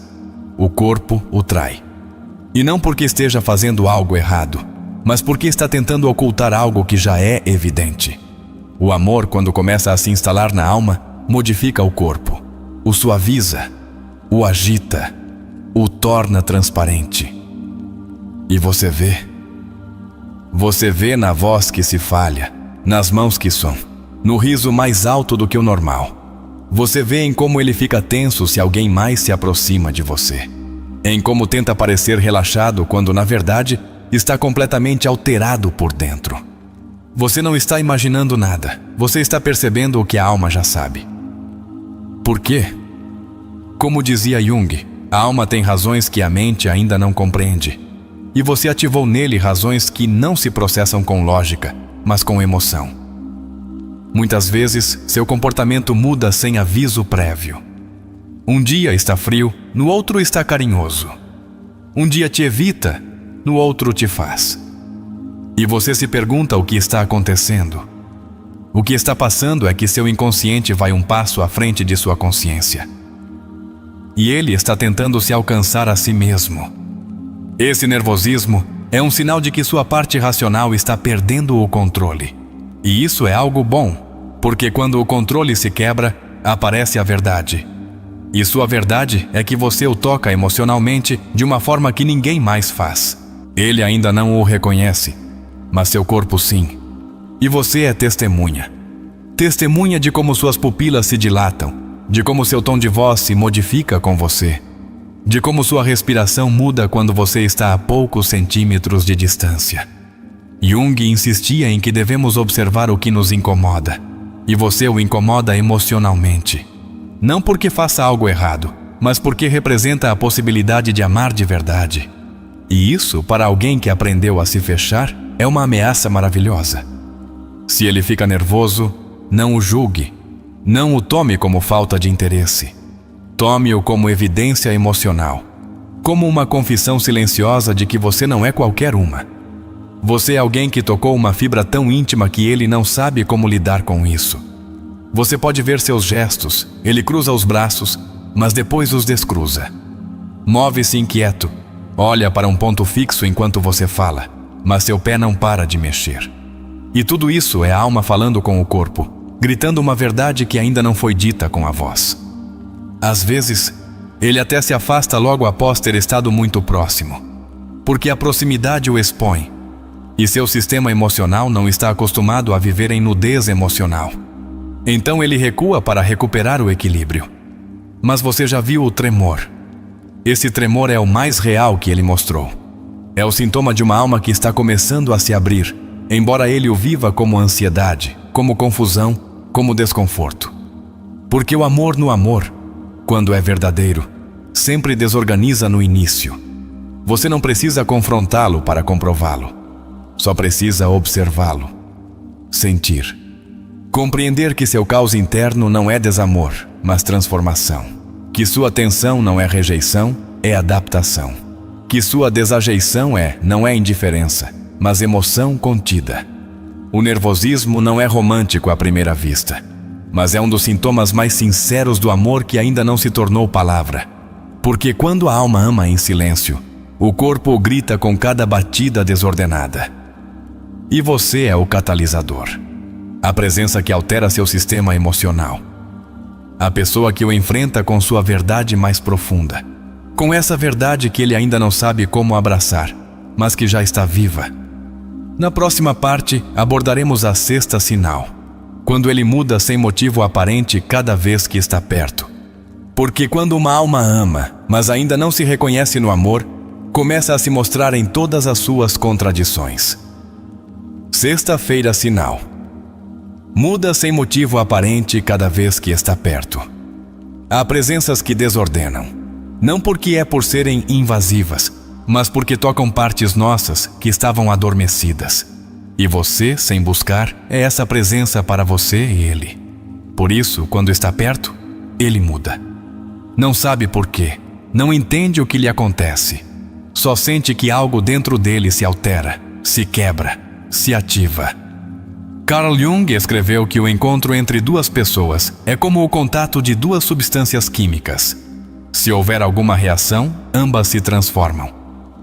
o corpo o trai. E não porque esteja fazendo algo errado, mas porque está tentando ocultar algo que já é evidente. O amor, quando começa a se instalar na alma, modifica o corpo, o suaviza, o agita, o torna transparente. E você vê na voz que se falha, nas mãos que som, no riso mais alto do que o normal. Você vê em como ele fica tenso se alguém mais se aproxima de você. Em como tenta parecer relaxado quando, na verdade, está completamente alterado por dentro. Você não está imaginando nada, você está percebendo o que a alma já sabe. Por quê? Como dizia Jung, a alma tem razões que a mente ainda não compreende. E você ativou nele razões que não se processam com lógica, mas com emoção. Muitas vezes, seu comportamento muda sem aviso prévio. Um dia está frio, no outro está carinhoso. Um dia te evita, no outro te faz. E você se pergunta o que está acontecendo. O que está passando é que seu inconsciente vai um passo à frente de sua consciência. E ele está tentando se alcançar a si mesmo. Esse nervosismo é um sinal de que sua parte racional está perdendo o controle. E isso é algo bom, porque quando o controle se quebra, aparece a verdade. E sua verdade é que você o toca emocionalmente de uma forma que ninguém mais faz. Ele ainda não o reconhece, mas seu corpo sim. E você é testemunha. Testemunha de como suas pupilas se dilatam, de como seu tom de voz se modifica com você, de como sua respiração muda quando você está a poucos centímetros de distância. Jung insistia em que devemos observar o que nos incomoda, e você o incomoda emocionalmente. Não porque faça algo errado, mas porque representa a possibilidade de amar de verdade. E isso, para alguém que aprendeu a se fechar, é uma ameaça maravilhosa. Se ele fica nervoso, não o julgue. Não o tome como falta de interesse. Tome-o como evidência emocional, como uma confissão silenciosa de que você não é qualquer uma. Você é alguém que tocou uma fibra tão íntima que ele não sabe como lidar com isso. Você pode ver seus gestos, ele cruza os braços, mas depois os descruza. Move-se inquieto, olha para um ponto fixo enquanto você fala, mas seu pé não para de mexer. E tudo isso é a alma falando com o corpo, gritando uma verdade que ainda não foi dita com a voz. Às vezes, ele até se afasta logo após ter estado muito próximo, porque a proximidade o expõe, e seu sistema emocional não está acostumado a viver em nudez emocional. Então ele recua para recuperar o equilíbrio. Mas você já viu o tremor. Esse tremor é o mais real que ele mostrou. É o sintoma de uma alma que está começando a se abrir, embora ele o viva como ansiedade, como confusão, como desconforto. Porque o amor no amor, quando é verdadeiro, sempre desorganiza no início. Você não precisa confrontá-lo para comprová-lo. Só precisa observá-lo, sentir. Compreender que seu caos interno não é desamor, mas transformação. Que sua tensão não é rejeição, é adaptação. Que sua desajeição não é indiferença, mas emoção contida. O nervosismo não é romântico à primeira vista, mas é um dos sintomas mais sinceros do amor que ainda não se tornou palavra. Porque quando a alma ama em silêncio, o corpo o grita com cada batida desordenada. E você é o catalisador. A presença que altera seu sistema emocional. A pessoa que o enfrenta com sua verdade mais profunda. Com essa verdade que ele ainda não sabe como abraçar, mas que já está viva. Na próxima parte, abordaremos a sexta sinal, quando ele muda sem motivo aparente cada vez que está perto. Porque quando uma alma ama, mas ainda não se reconhece no amor, começa a se mostrar em todas as suas contradições. Sexta-feira sinal. Muda sem motivo aparente cada vez que está perto. Há presenças que desordenam, não porque é por serem invasivas, mas porque tocam partes nossas que estavam adormecidas. E você, sem buscar, é essa presença para você e ele. Por isso, quando está perto, ele muda. Não sabe por quê, não entende o que lhe acontece. Só sente que algo dentro dele se altera, se quebra, se ativa. Carl Jung escreveu que o encontro entre duas pessoas é como o contato de duas substâncias químicas. Se houver alguma reação, ambas se transformam.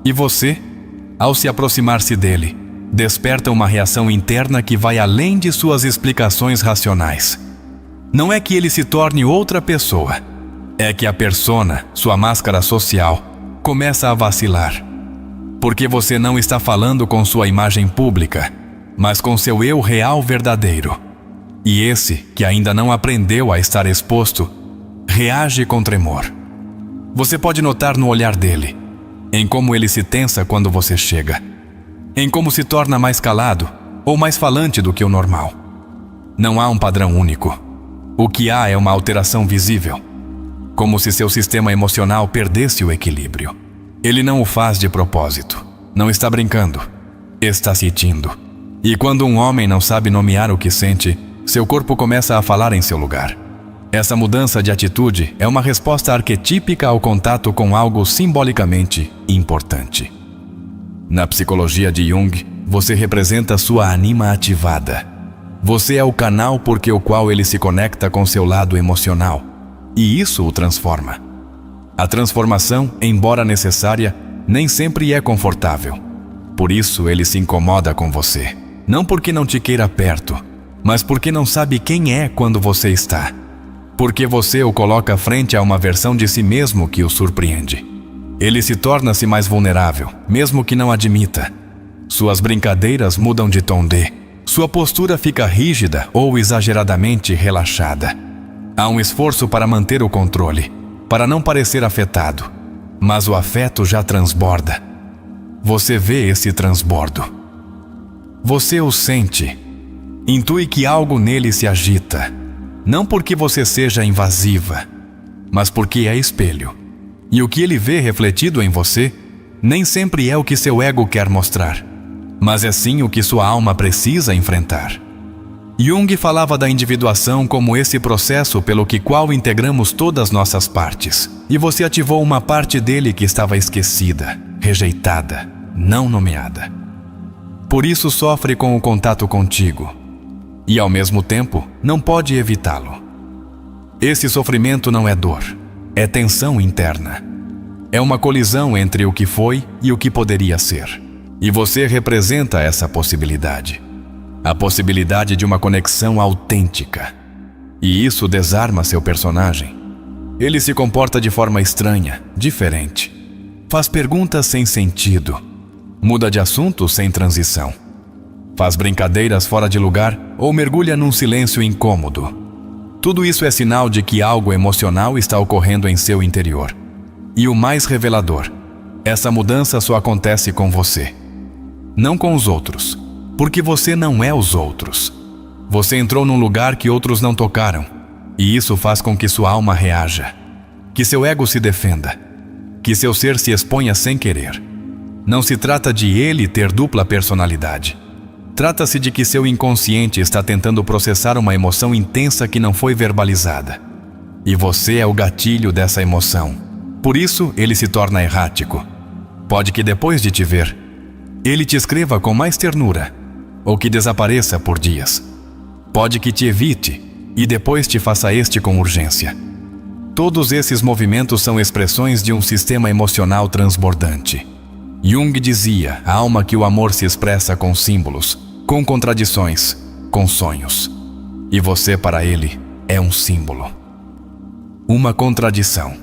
E você, ao se aproximar-se dele, desperta uma reação interna que vai além de suas explicações racionais. Não é que ele se torne outra pessoa, é que a persona, sua máscara social, começa a vacilar. Porque você não está falando com sua imagem pública, mas com seu eu real verdadeiro. E esse, que ainda não aprendeu a estar exposto, reage com tremor. Você pode notar no olhar dele, em como ele se tensa quando você chega, em como se torna mais calado ou mais falante do que o normal. Não há um padrão único. O que há é uma alteração visível, como se seu sistema emocional perdesse o equilíbrio. Ele não o faz de propósito, não está brincando, está sentindo. E quando um homem não sabe nomear o que sente, seu corpo começa a falar em seu lugar. Essa mudança de atitude é uma resposta arquetípica ao contato com algo simbolicamente importante. Na psicologia de Jung, você representa sua anima ativada. Você é o canal por o qual ele se conecta com seu lado emocional, e isso o transforma. A transformação, embora necessária, nem sempre é confortável. Por isso ele se incomoda com você. Não porque não te queira perto, mas porque não sabe quem é quando você está. Porque você o coloca frente a uma versão de si mesmo que o surpreende. Ele se torna-se mais vulnerável, mesmo que não admita. Suas brincadeiras mudam de tom de. Sua postura fica rígida ou exageradamente relaxada. Há um esforço para manter o controle, para não parecer afetado. Mas o afeto já transborda. Você vê esse transbordo. Você o sente. Intui que algo nele se agita. Não porque você seja invasiva, mas porque é espelho. E o que ele vê refletido em você nem sempre é o que seu ego quer mostrar, mas é sim o que sua alma precisa enfrentar. Jung falava da individuação como esse processo pelo qual integramos todas nossas partes. E você ativou uma parte dele que estava esquecida, rejeitada, não nomeada. Por isso sofre com o contato contigo. E ao mesmo tempo, não pode evitá-lo. Esse sofrimento não é dor, é tensão interna. É uma colisão entre o que foi e o que poderia ser. E você representa essa possibilidade. A possibilidade de uma conexão autêntica. E isso desarma seu personagem. Ele se comporta de forma estranha, diferente. Faz perguntas sem sentido. Muda de assunto sem transição. Faz brincadeiras fora de lugar ou mergulha num silêncio incômodo. Tudo isso é sinal de que algo emocional está ocorrendo em seu interior. E o mais revelador, essa mudança só acontece com você. Não com os outros, porque você não é os outros. Você entrou num lugar que outros não tocaram, e isso faz com que sua alma reaja, que seu ego se defenda, que seu ser se exponha sem querer. Não se trata de ele ter dupla personalidade. Trata-se de que seu inconsciente está tentando processar uma emoção intensa que não foi verbalizada. E você é o gatilho dessa emoção. Por isso, ele se torna errático. Pode que depois de te ver, ele te escreva com mais ternura, ou que desapareça por dias. Pode que te evite, e depois te faça este com urgência. Todos esses movimentos são expressões de um sistema emocional transbordante. Jung dizia, a alma que o amor se expressa com símbolos, com contradições, com sonhos. E você, para ele, é um símbolo. Uma contradição.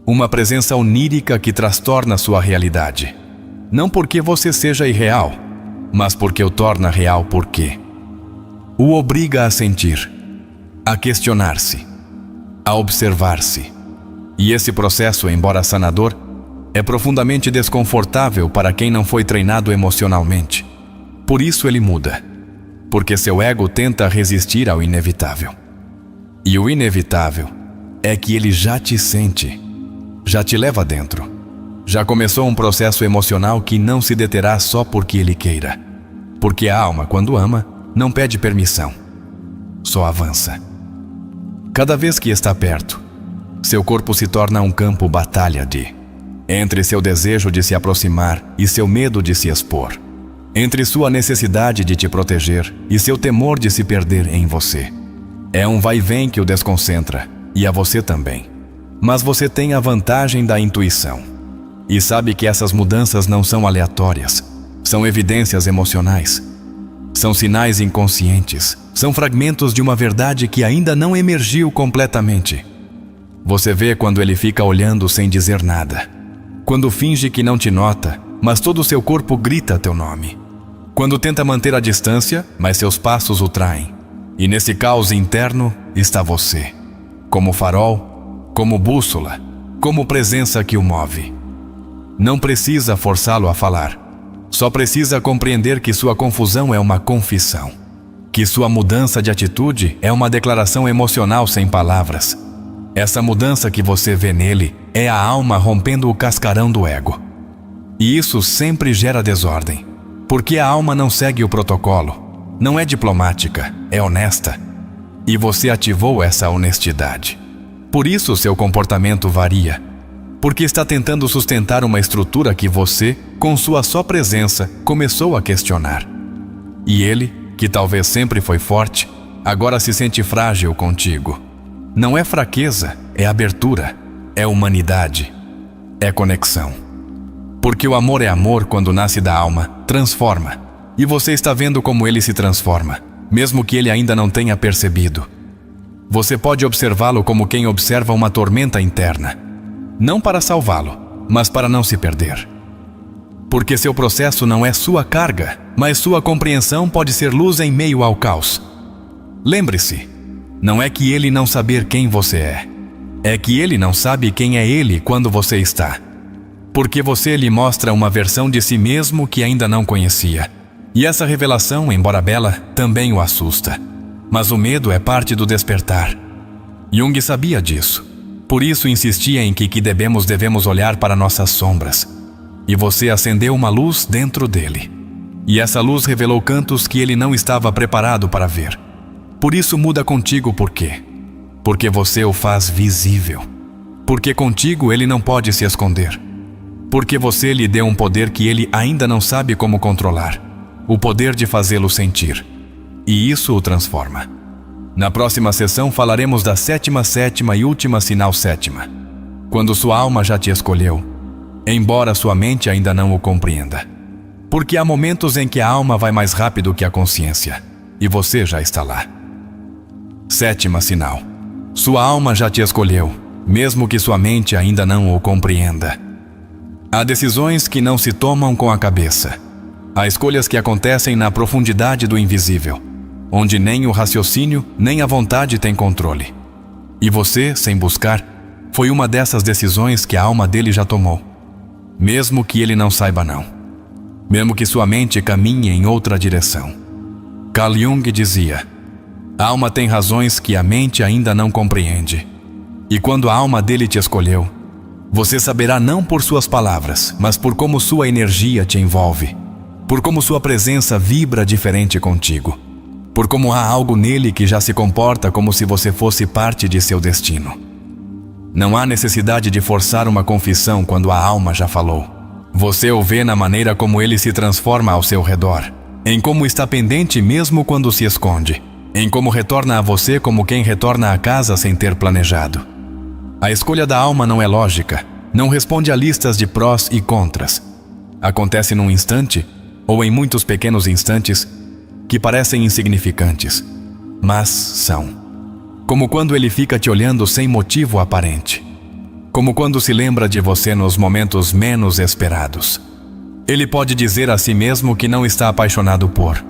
Uma presença onírica que transtorna sua realidade. Não porque você seja irreal, mas porque o torna real porque o obriga a sentir, a questionar-se, a observar-se. E esse processo, embora sanador, é profundamente desconfortável para quem não foi treinado emocionalmente. Por isso ele muda, porque seu ego tenta resistir ao inevitável. E o inevitável é que ele já te sente, já te leva dentro. Já começou um processo emocional que não se deterá só porque ele queira. Porque a alma, quando ama, não pede permissão, só avança. Cada vez que está perto, seu corpo se torna um campo batalha entre seu desejo de se aproximar e seu medo de se expor, entre sua necessidade de te proteger e seu temor de se perder em você. É um vai-vem que o desconcentra, e a você também. Mas você tem a vantagem da intuição, e sabe que essas mudanças não são aleatórias, são evidências emocionais, são sinais inconscientes, são fragmentos de uma verdade que ainda não emergiu completamente. Você vê quando ele fica olhando sem dizer nada, quando finge que não te nota, mas todo o seu corpo grita teu nome, quando tenta manter a distância, mas seus passos o traem. E nesse caos interno está você, como farol, como bússola, como presença que o move. Não precisa forçá-lo a falar, só precisa compreender que sua confusão é uma confissão, que sua mudança de atitude é uma declaração emocional sem palavras. Essa mudança que você vê nele é a alma rompendo o cascarão do ego. E isso sempre gera desordem, porque a alma não segue o protocolo. Não é diplomática, é honesta. E você ativou essa honestidade. Por isso seu comportamento varia. Porque está tentando sustentar uma estrutura que você, com sua só presença, começou a questionar. E ele, que talvez sempre foi forte, agora se sente frágil contigo. Não é fraqueza, é abertura, é humanidade, é conexão. Porque o amor é amor quando nasce da alma, transforma. E você está vendo como ele se transforma, mesmo que ele ainda não tenha percebido. Você pode observá-lo como quem observa uma tormenta interna. Não para salvá-lo, mas para não se perder. Porque seu processo não é sua carga, mas sua compreensão pode ser luz em meio ao caos. Lembre-se, não é que ele não saber quem você é que ele não sabe quem é ele quando você está. Porque você lhe mostra uma versão de si mesmo que ainda não conhecia. E essa revelação, embora bela, também o assusta. Mas o medo é parte do despertar. Jung sabia disso. Por isso insistia em que devemos olhar para nossas sombras. E você acendeu uma luz dentro dele. E essa luz revelou cantos que ele não estava preparado para ver. Por isso muda contigo por quê? Porque você o faz visível. Porque contigo ele não pode se esconder. Porque você lhe deu um poder que ele ainda não sabe como controlar. O poder de fazê-lo sentir. E isso o transforma. Na próxima sessão falaremos da sétima e última sinal sétima. Quando sua alma já te escolheu, embora sua mente ainda não o compreenda. Porque há momentos em que a alma vai mais rápido que a consciência, e você já está lá. Sétima sinal. Sua alma já te escolheu, mesmo que sua mente ainda não o compreenda. Há decisões que não se tomam com a cabeça. Há escolhas que acontecem na profundidade do invisível, onde nem o raciocínio nem a vontade têm controle. E você, sem buscar, foi uma dessas decisões que a alma dele já tomou. Mesmo que ele não saiba não. Mesmo que sua mente caminhe em outra direção. Carl Jung dizia: a alma tem razões que a mente ainda não compreende. E quando a alma dele te escolheu, você saberá não por suas palavras, mas por como sua energia te envolve. Por como sua presença vibra diferente contigo. Por como há algo nele que já se comporta como se você fosse parte de seu destino. Não há necessidade de forçar uma confissão quando a alma já falou. Você o vê na maneira como ele se transforma ao seu redor, em como está pendente mesmo quando se esconde, em como retorna a você como quem retorna a casa sem ter planejado. A escolha da alma não é lógica, não responde a listas de prós e contras. Acontece num instante, ou em muitos pequenos instantes, que parecem insignificantes, mas são. Como quando ele fica te olhando sem motivo aparente. Como quando se lembra de você nos momentos menos esperados. Ele pode dizer a si mesmo que não está apaixonado por.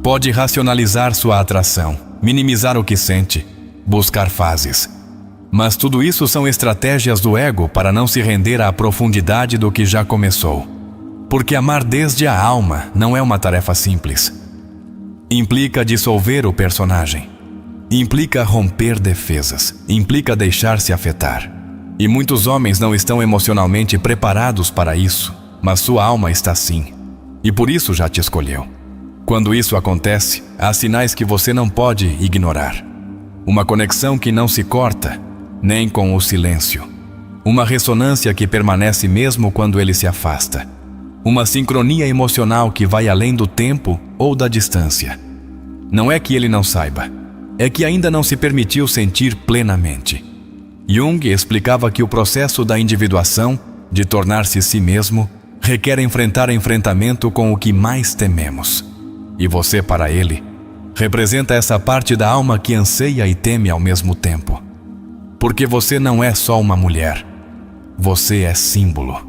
Pode racionalizar sua atração, minimizar o que sente, buscar fases. Mas tudo isso são estratégias do ego para não se render à profundidade do que já começou. Porque amar desde a alma não é uma tarefa simples. Implica dissolver o personagem. Implica romper defesas, implica deixar-se afetar. E muitos homens não estão emocionalmente preparados para isso, mas sua alma está sim, e por isso já te escolheu. Quando isso acontece, há sinais que você não pode ignorar. Uma conexão que não se corta, nem com o silêncio. Uma ressonância que permanece mesmo quando ele se afasta. Uma sincronia emocional que vai além do tempo ou da distância. Não é que ele não saiba, é que ainda não se permitiu sentir plenamente. Jung explicava que o processo da individuação, de tornar-se si mesmo, requer enfrentar enfrentamento com o que mais tememos. E você, para ele, representa essa parte da alma que anseia e teme ao mesmo tempo. Porque você não é só uma mulher. Você é símbolo.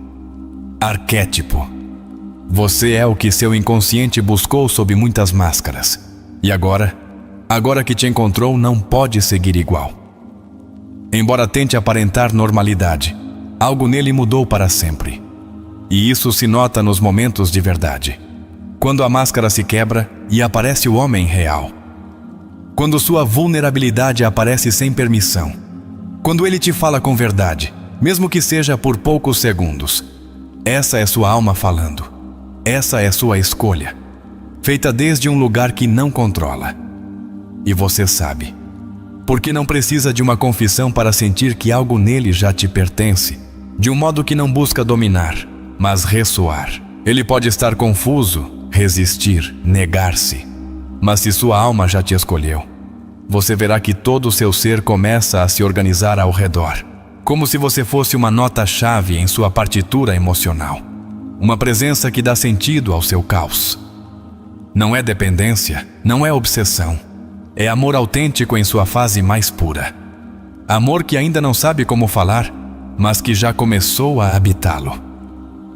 Arquétipo. Você é o que seu inconsciente buscou sob muitas máscaras. E agora que te encontrou, não pode seguir igual. Embora tente aparentar normalidade, algo nele mudou para sempre. E isso se nota nos momentos de verdade. Quando a máscara se quebra e aparece o homem real. Quando sua vulnerabilidade aparece sem permissão. Quando ele te fala com verdade, mesmo que seja por poucos segundos. Essa é sua alma falando. Essa é sua escolha, feita desde um lugar que não controla. E você sabe. Porque não precisa de uma confissão para sentir que algo nele já te pertence, de um modo que não busca dominar, mas ressoar. Ele pode estar confuso, resistir, negar-se. Mas se sua alma já te escolheu, você verá que todo o seu ser começa a se organizar ao redor, como se você fosse uma nota-chave em sua partitura emocional. Uma presença que dá sentido ao seu caos. Não é dependência, não é obsessão. É amor autêntico em sua fase mais pura. Amor que ainda não sabe como falar, mas que já começou a habitá-lo.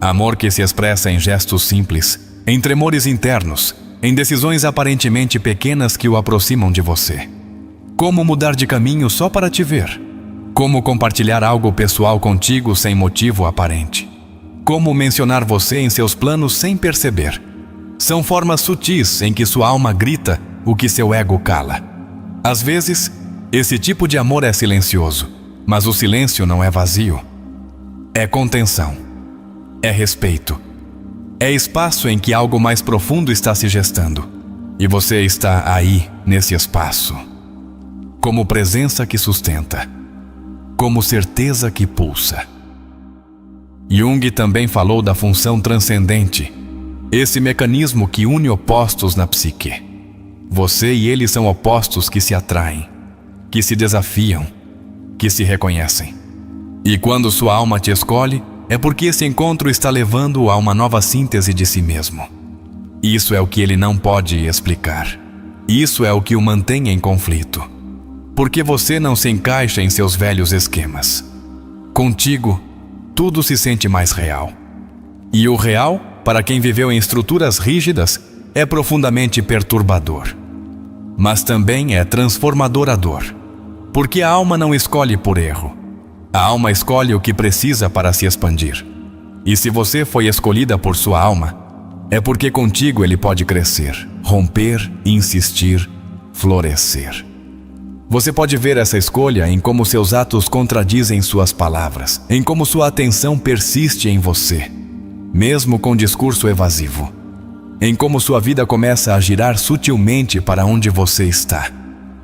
Amor que se expressa em gestos simples, em tremores internos, em decisões aparentemente pequenas que o aproximam de você. Como mudar de caminho só para te ver. Como compartilhar algo pessoal contigo sem motivo aparente. Como mencionar você em seus planos sem perceber. São formas sutis em que sua alma grita o que seu ego cala. Às vezes, esse tipo de amor é silencioso, mas o silêncio não é vazio. É contenção. É respeito. É espaço em que algo mais profundo está se gestando. E você está aí, nesse espaço. Como presença que sustenta. Como certeza que pulsa. Jung também falou da função transcendente. Esse mecanismo que une opostos na psique. Você e ele são opostos que se atraem, que se desafiam, que se reconhecem. E quando sua alma te escolhe, é porque esse encontro está levando a uma nova síntese de si mesmo. Isso é o que ele não pode explicar. Isso é o que o mantém em conflito. Porque você não se encaixa em seus velhos esquemas. Contigo, tudo se sente mais real. E o real, para quem viveu em estruturas rígidas, é profundamente perturbador. Mas também é transformadorador. Porque a alma não escolhe por erro. A alma escolhe o que precisa para se expandir. E se você foi escolhida por sua alma, é porque contigo ele pode crescer, romper, insistir, florescer. Você pode ver essa escolha em como seus atos contradizem suas palavras, em como sua atenção persiste em você, mesmo com discurso evasivo. Em como sua vida começa a girar sutilmente para onde você está.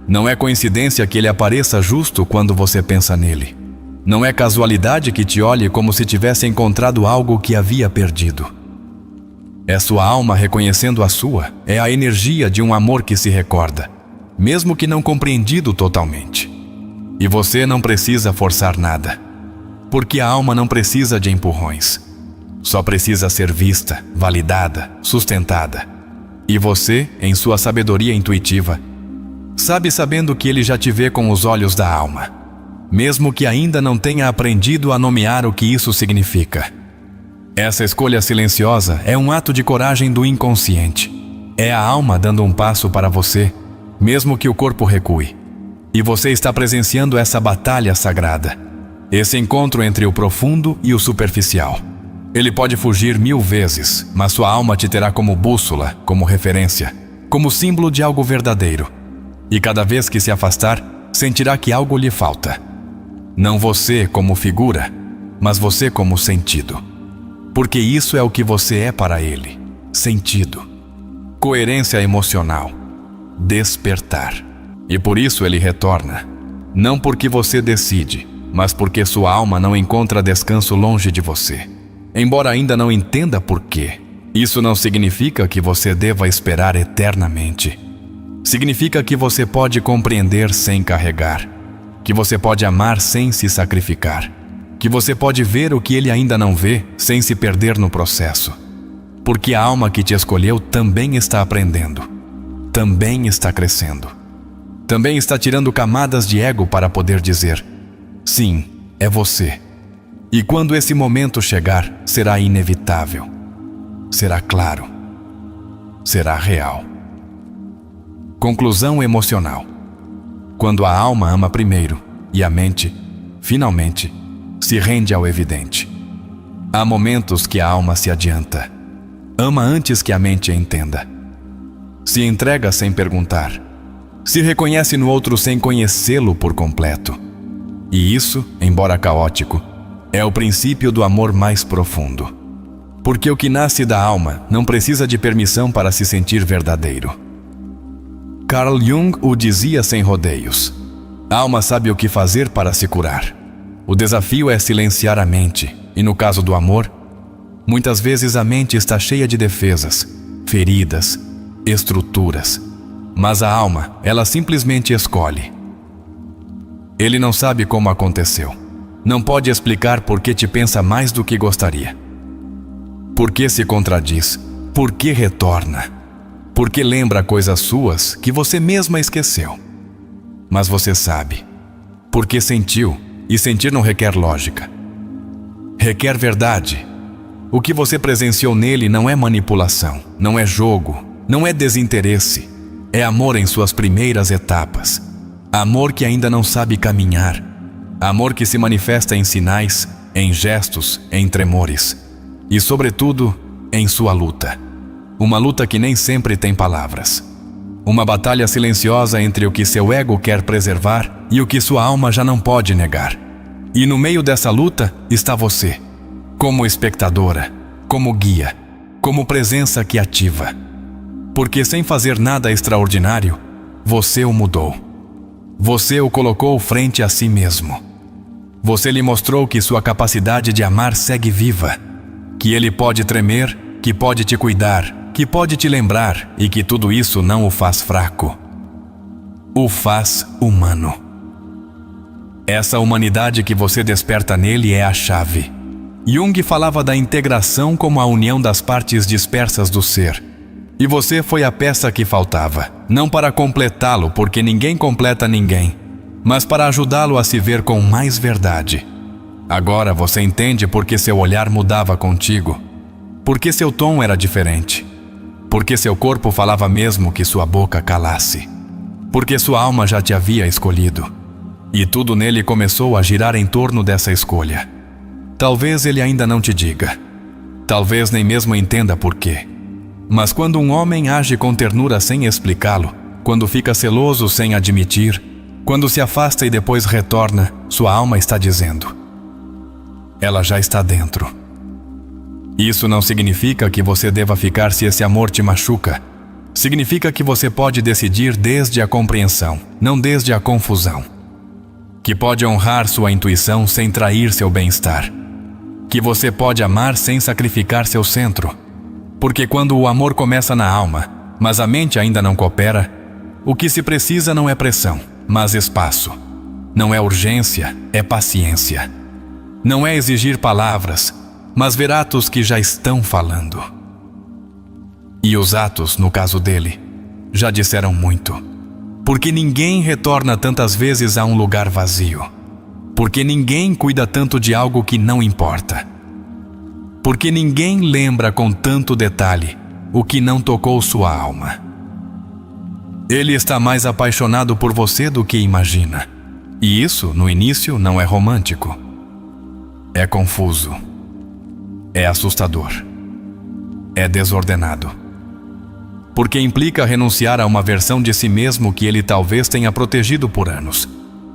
Não é coincidência que ele apareça justo quando você pensa nele. Não é casualidade que te olhe como se tivesse encontrado algo que havia perdido. É sua alma reconhecendo a sua, é a energia de um amor que se recorda, mesmo que não compreendido totalmente. E você não precisa forçar nada, porque a alma não precisa de empurrões. Só precisa ser vista, validada, sustentada. E você, em sua sabedoria intuitiva, sabe sabendo que ele já te vê com os olhos da alma, mesmo que ainda não tenha aprendido a nomear o que isso significa. Essa escolha silenciosa é um ato de coragem do inconsciente. É a alma dando um passo para você, mesmo que o corpo recue. E você está presenciando essa batalha sagrada, esse encontro entre o profundo e o superficial. Ele pode fugir 1000 vezes, mas sua alma te terá como bússola, como referência, como símbolo de algo verdadeiro. E cada vez que se afastar, sentirá que algo lhe falta. Não você como figura, mas você como sentido. Porque isso é o que você é para ele: sentido, coerência emocional, despertar. E por isso ele retorna, não porque você decide, mas porque sua alma não encontra descanso longe de você. Embora ainda não entenda por quê, isso não significa que você deva esperar eternamente. Significa que você pode compreender sem carregar, que você pode amar sem se sacrificar, que você pode ver o que ele ainda não vê sem se perder no processo. Porque a alma que te escolheu também está aprendendo, também está crescendo, também está tirando camadas de ego para poder dizer: sim, é você. E quando esse momento chegar, será inevitável, será claro, será real. Conclusão emocional. Quando a alma ama primeiro e a mente, finalmente, se rende ao evidente. Há momentos que a alma se adianta, ama antes que a mente entenda. Se entrega sem perguntar, se reconhece no outro sem conhecê-lo por completo. E isso, embora caótico, é o princípio do amor mais profundo. Porque o que nasce da alma não precisa de permissão para se sentir verdadeiro. Carl Jung o dizia sem rodeios: a alma sabe o que fazer para se curar. O desafio é silenciar a mente, e no caso do amor, muitas vezes a mente está cheia de defesas, feridas, estruturas. Mas a alma, ela simplesmente escolhe. Ele não sabe como aconteceu. Não pode explicar por que te pensa mais do que gostaria. Por que se contradiz? Por que retorna? Por que lembra coisas suas que você mesma esqueceu? Mas você sabe. Porque sentiu, e sentir não requer lógica. Requer verdade. O que você presenciou nele não é manipulação, não é jogo, não é desinteresse. É amor em suas primeiras etapas. Amor que ainda não sabe caminhar. Amor que se manifesta em sinais, em gestos, em tremores. E, sobretudo, em sua luta. Uma luta que nem sempre tem palavras. Uma batalha silenciosa entre o que seu ego quer preservar e o que sua alma já não pode negar. E no meio dessa luta está você, como espectadora, como guia, como presença que ativa. Porque sem fazer nada extraordinário, você o mudou. Você o colocou frente a si mesmo. Você lhe mostrou que sua capacidade de amar segue viva, que ele pode tremer, que pode te cuidar, que pode te lembrar e que tudo isso não o faz fraco. O faz humano. Essa humanidade que você desperta nele é a chave. Jung falava da integração como a união das partes dispersas do ser. E você foi a peça que faltava, não para completá-lo, porque ninguém completa ninguém, mas para ajudá-lo a se ver com mais verdade. Agora você entende por que seu olhar mudava contigo, por que seu tom era diferente, por que seu corpo falava mesmo que sua boca calasse, porque sua alma já te havia escolhido, e tudo nele começou a girar em torno dessa escolha. Talvez ele ainda não te diga, talvez nem mesmo entenda por quê. Mas quando um homem age com ternura sem explicá-lo, quando fica celoso sem admitir, quando se afasta e depois retorna, sua alma está dizendo: ela já está dentro. Isso não significa que você deva ficar se esse amor te machuca. Significa que você pode decidir desde a compreensão, não desde a confusão. Que pode honrar sua intuição sem trair seu bem-estar. Que você pode amar sem sacrificar seu centro. Porque quando o amor começa na alma, mas a mente ainda não coopera, o que se precisa não é pressão, mas espaço. Não é urgência, é paciência. Não é exigir palavras, mas ver atos que já estão falando. E os atos, no caso dele, já disseram muito. Porque ninguém retorna tantas vezes a um lugar vazio. Porque ninguém cuida tanto de algo que não importa. Porque ninguém lembra com tanto detalhe o que não tocou sua alma. Ele está mais apaixonado por você do que imagina. E isso, no início, não é romântico. É confuso. É assustador. É desordenado. porque implica renunciar a uma versão de si mesmo que ele talvez tenha protegido por anos.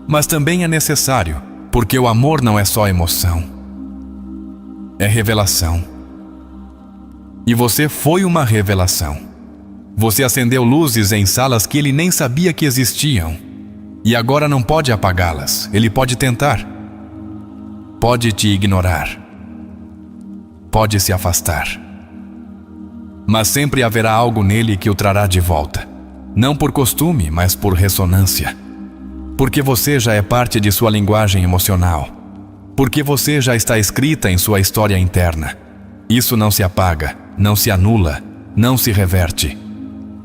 Mas também é necessário, porque o amor não é só emoção, é revelação. E você foi uma revelação. Você acendeu luzes em salas que ele nem sabia que existiam. E agora não pode apagá-las. Ele pode tentar. Pode te ignorar. Pode se afastar. Mas sempre haverá algo nele que o trará de volta. Não por costume, mas por ressonância. Porque você já é parte de sua linguagem emocional. Porque você já está escrita em sua história interna. Isso não se apaga, não se anula, não se reverte.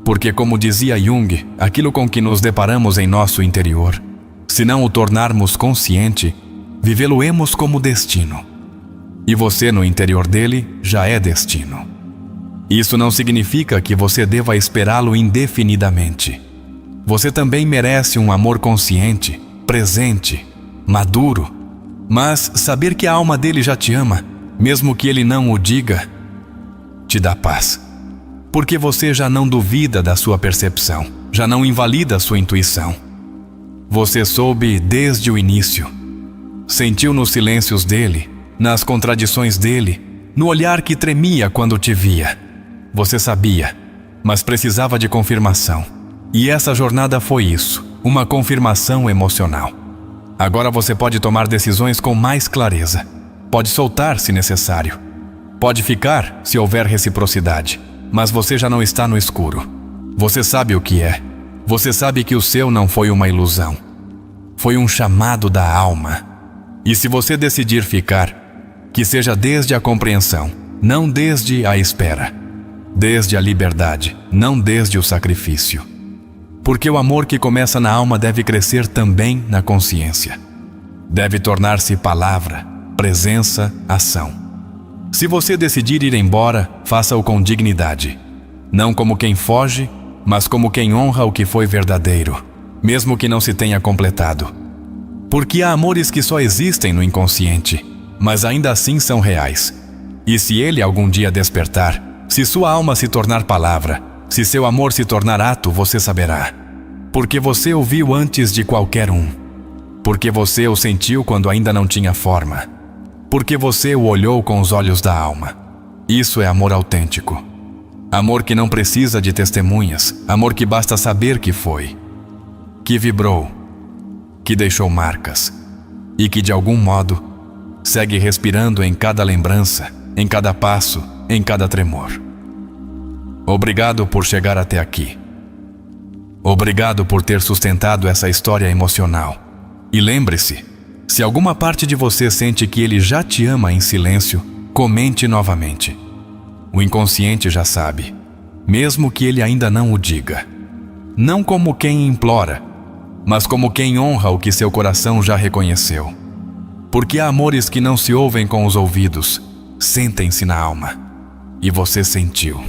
Porque, como dizia Jung, aquilo com que nos deparamos em nosso interior, se não o tornarmos consciente, vivê-lo-emos como destino. E você, no interior dele, já é destino. Isso não significa que você deva esperá-lo indefinidamente. Você também merece um amor consciente, presente, maduro. Mas saber que a alma dele já te ama, mesmo que ele não o diga, te dá paz. Porque você já não duvida da sua percepção, já não invalida a sua intuição. Você soube desde o início. Sentiu nos silêncios dele, nas contradições dele, no olhar que tremia quando te via. Você sabia, mas precisava de confirmação. E essa jornada foi isso, uma confirmação emocional. Agora você pode tomar decisões com mais clareza. Pode soltar se necessário. Pode ficar se houver reciprocidade. Mas você já não está no escuro. Você sabe o que é. Você sabe que o seu não foi uma ilusão. Foi um chamado da alma. E se você decidir ficar, que seja desde a compreensão, não desde a espera. Desde a liberdade, não desde o sacrifício. Porque o amor que começa na alma deve crescer também na consciência. Deve tornar-se palavra, presença, ação. Se você decidir ir embora, faça-o com dignidade. Não como quem foge, mas como quem honra o que foi verdadeiro, mesmo que não se tenha completado. Porque há amores que só existem no inconsciente, mas ainda assim são reais. E se ele algum dia despertar, se sua alma se tornar palavra, se seu amor se tornar ato, você saberá. Porque você o viu antes de qualquer um. Porque você o sentiu quando ainda não tinha forma. Porque você o olhou com os olhos da alma. Isso é amor autêntico. Amor que não precisa de testemunhas. Amor que basta saber que foi. Que vibrou. Que deixou marcas. E que, de algum modo, segue respirando em cada lembrança, em cada passo, em cada tremor. Obrigado por chegar até aqui. Obrigado por ter sustentado essa história emocional. E lembre-se, se alguma parte de você sente que ele já te ama em silêncio, comente novamente. O inconsciente já sabe, mesmo que ele ainda não o diga. Não como quem implora, mas como quem honra o que seu coração já reconheceu. Porque há amores que não se ouvem com os ouvidos, sentem-se na alma. E você sentiu.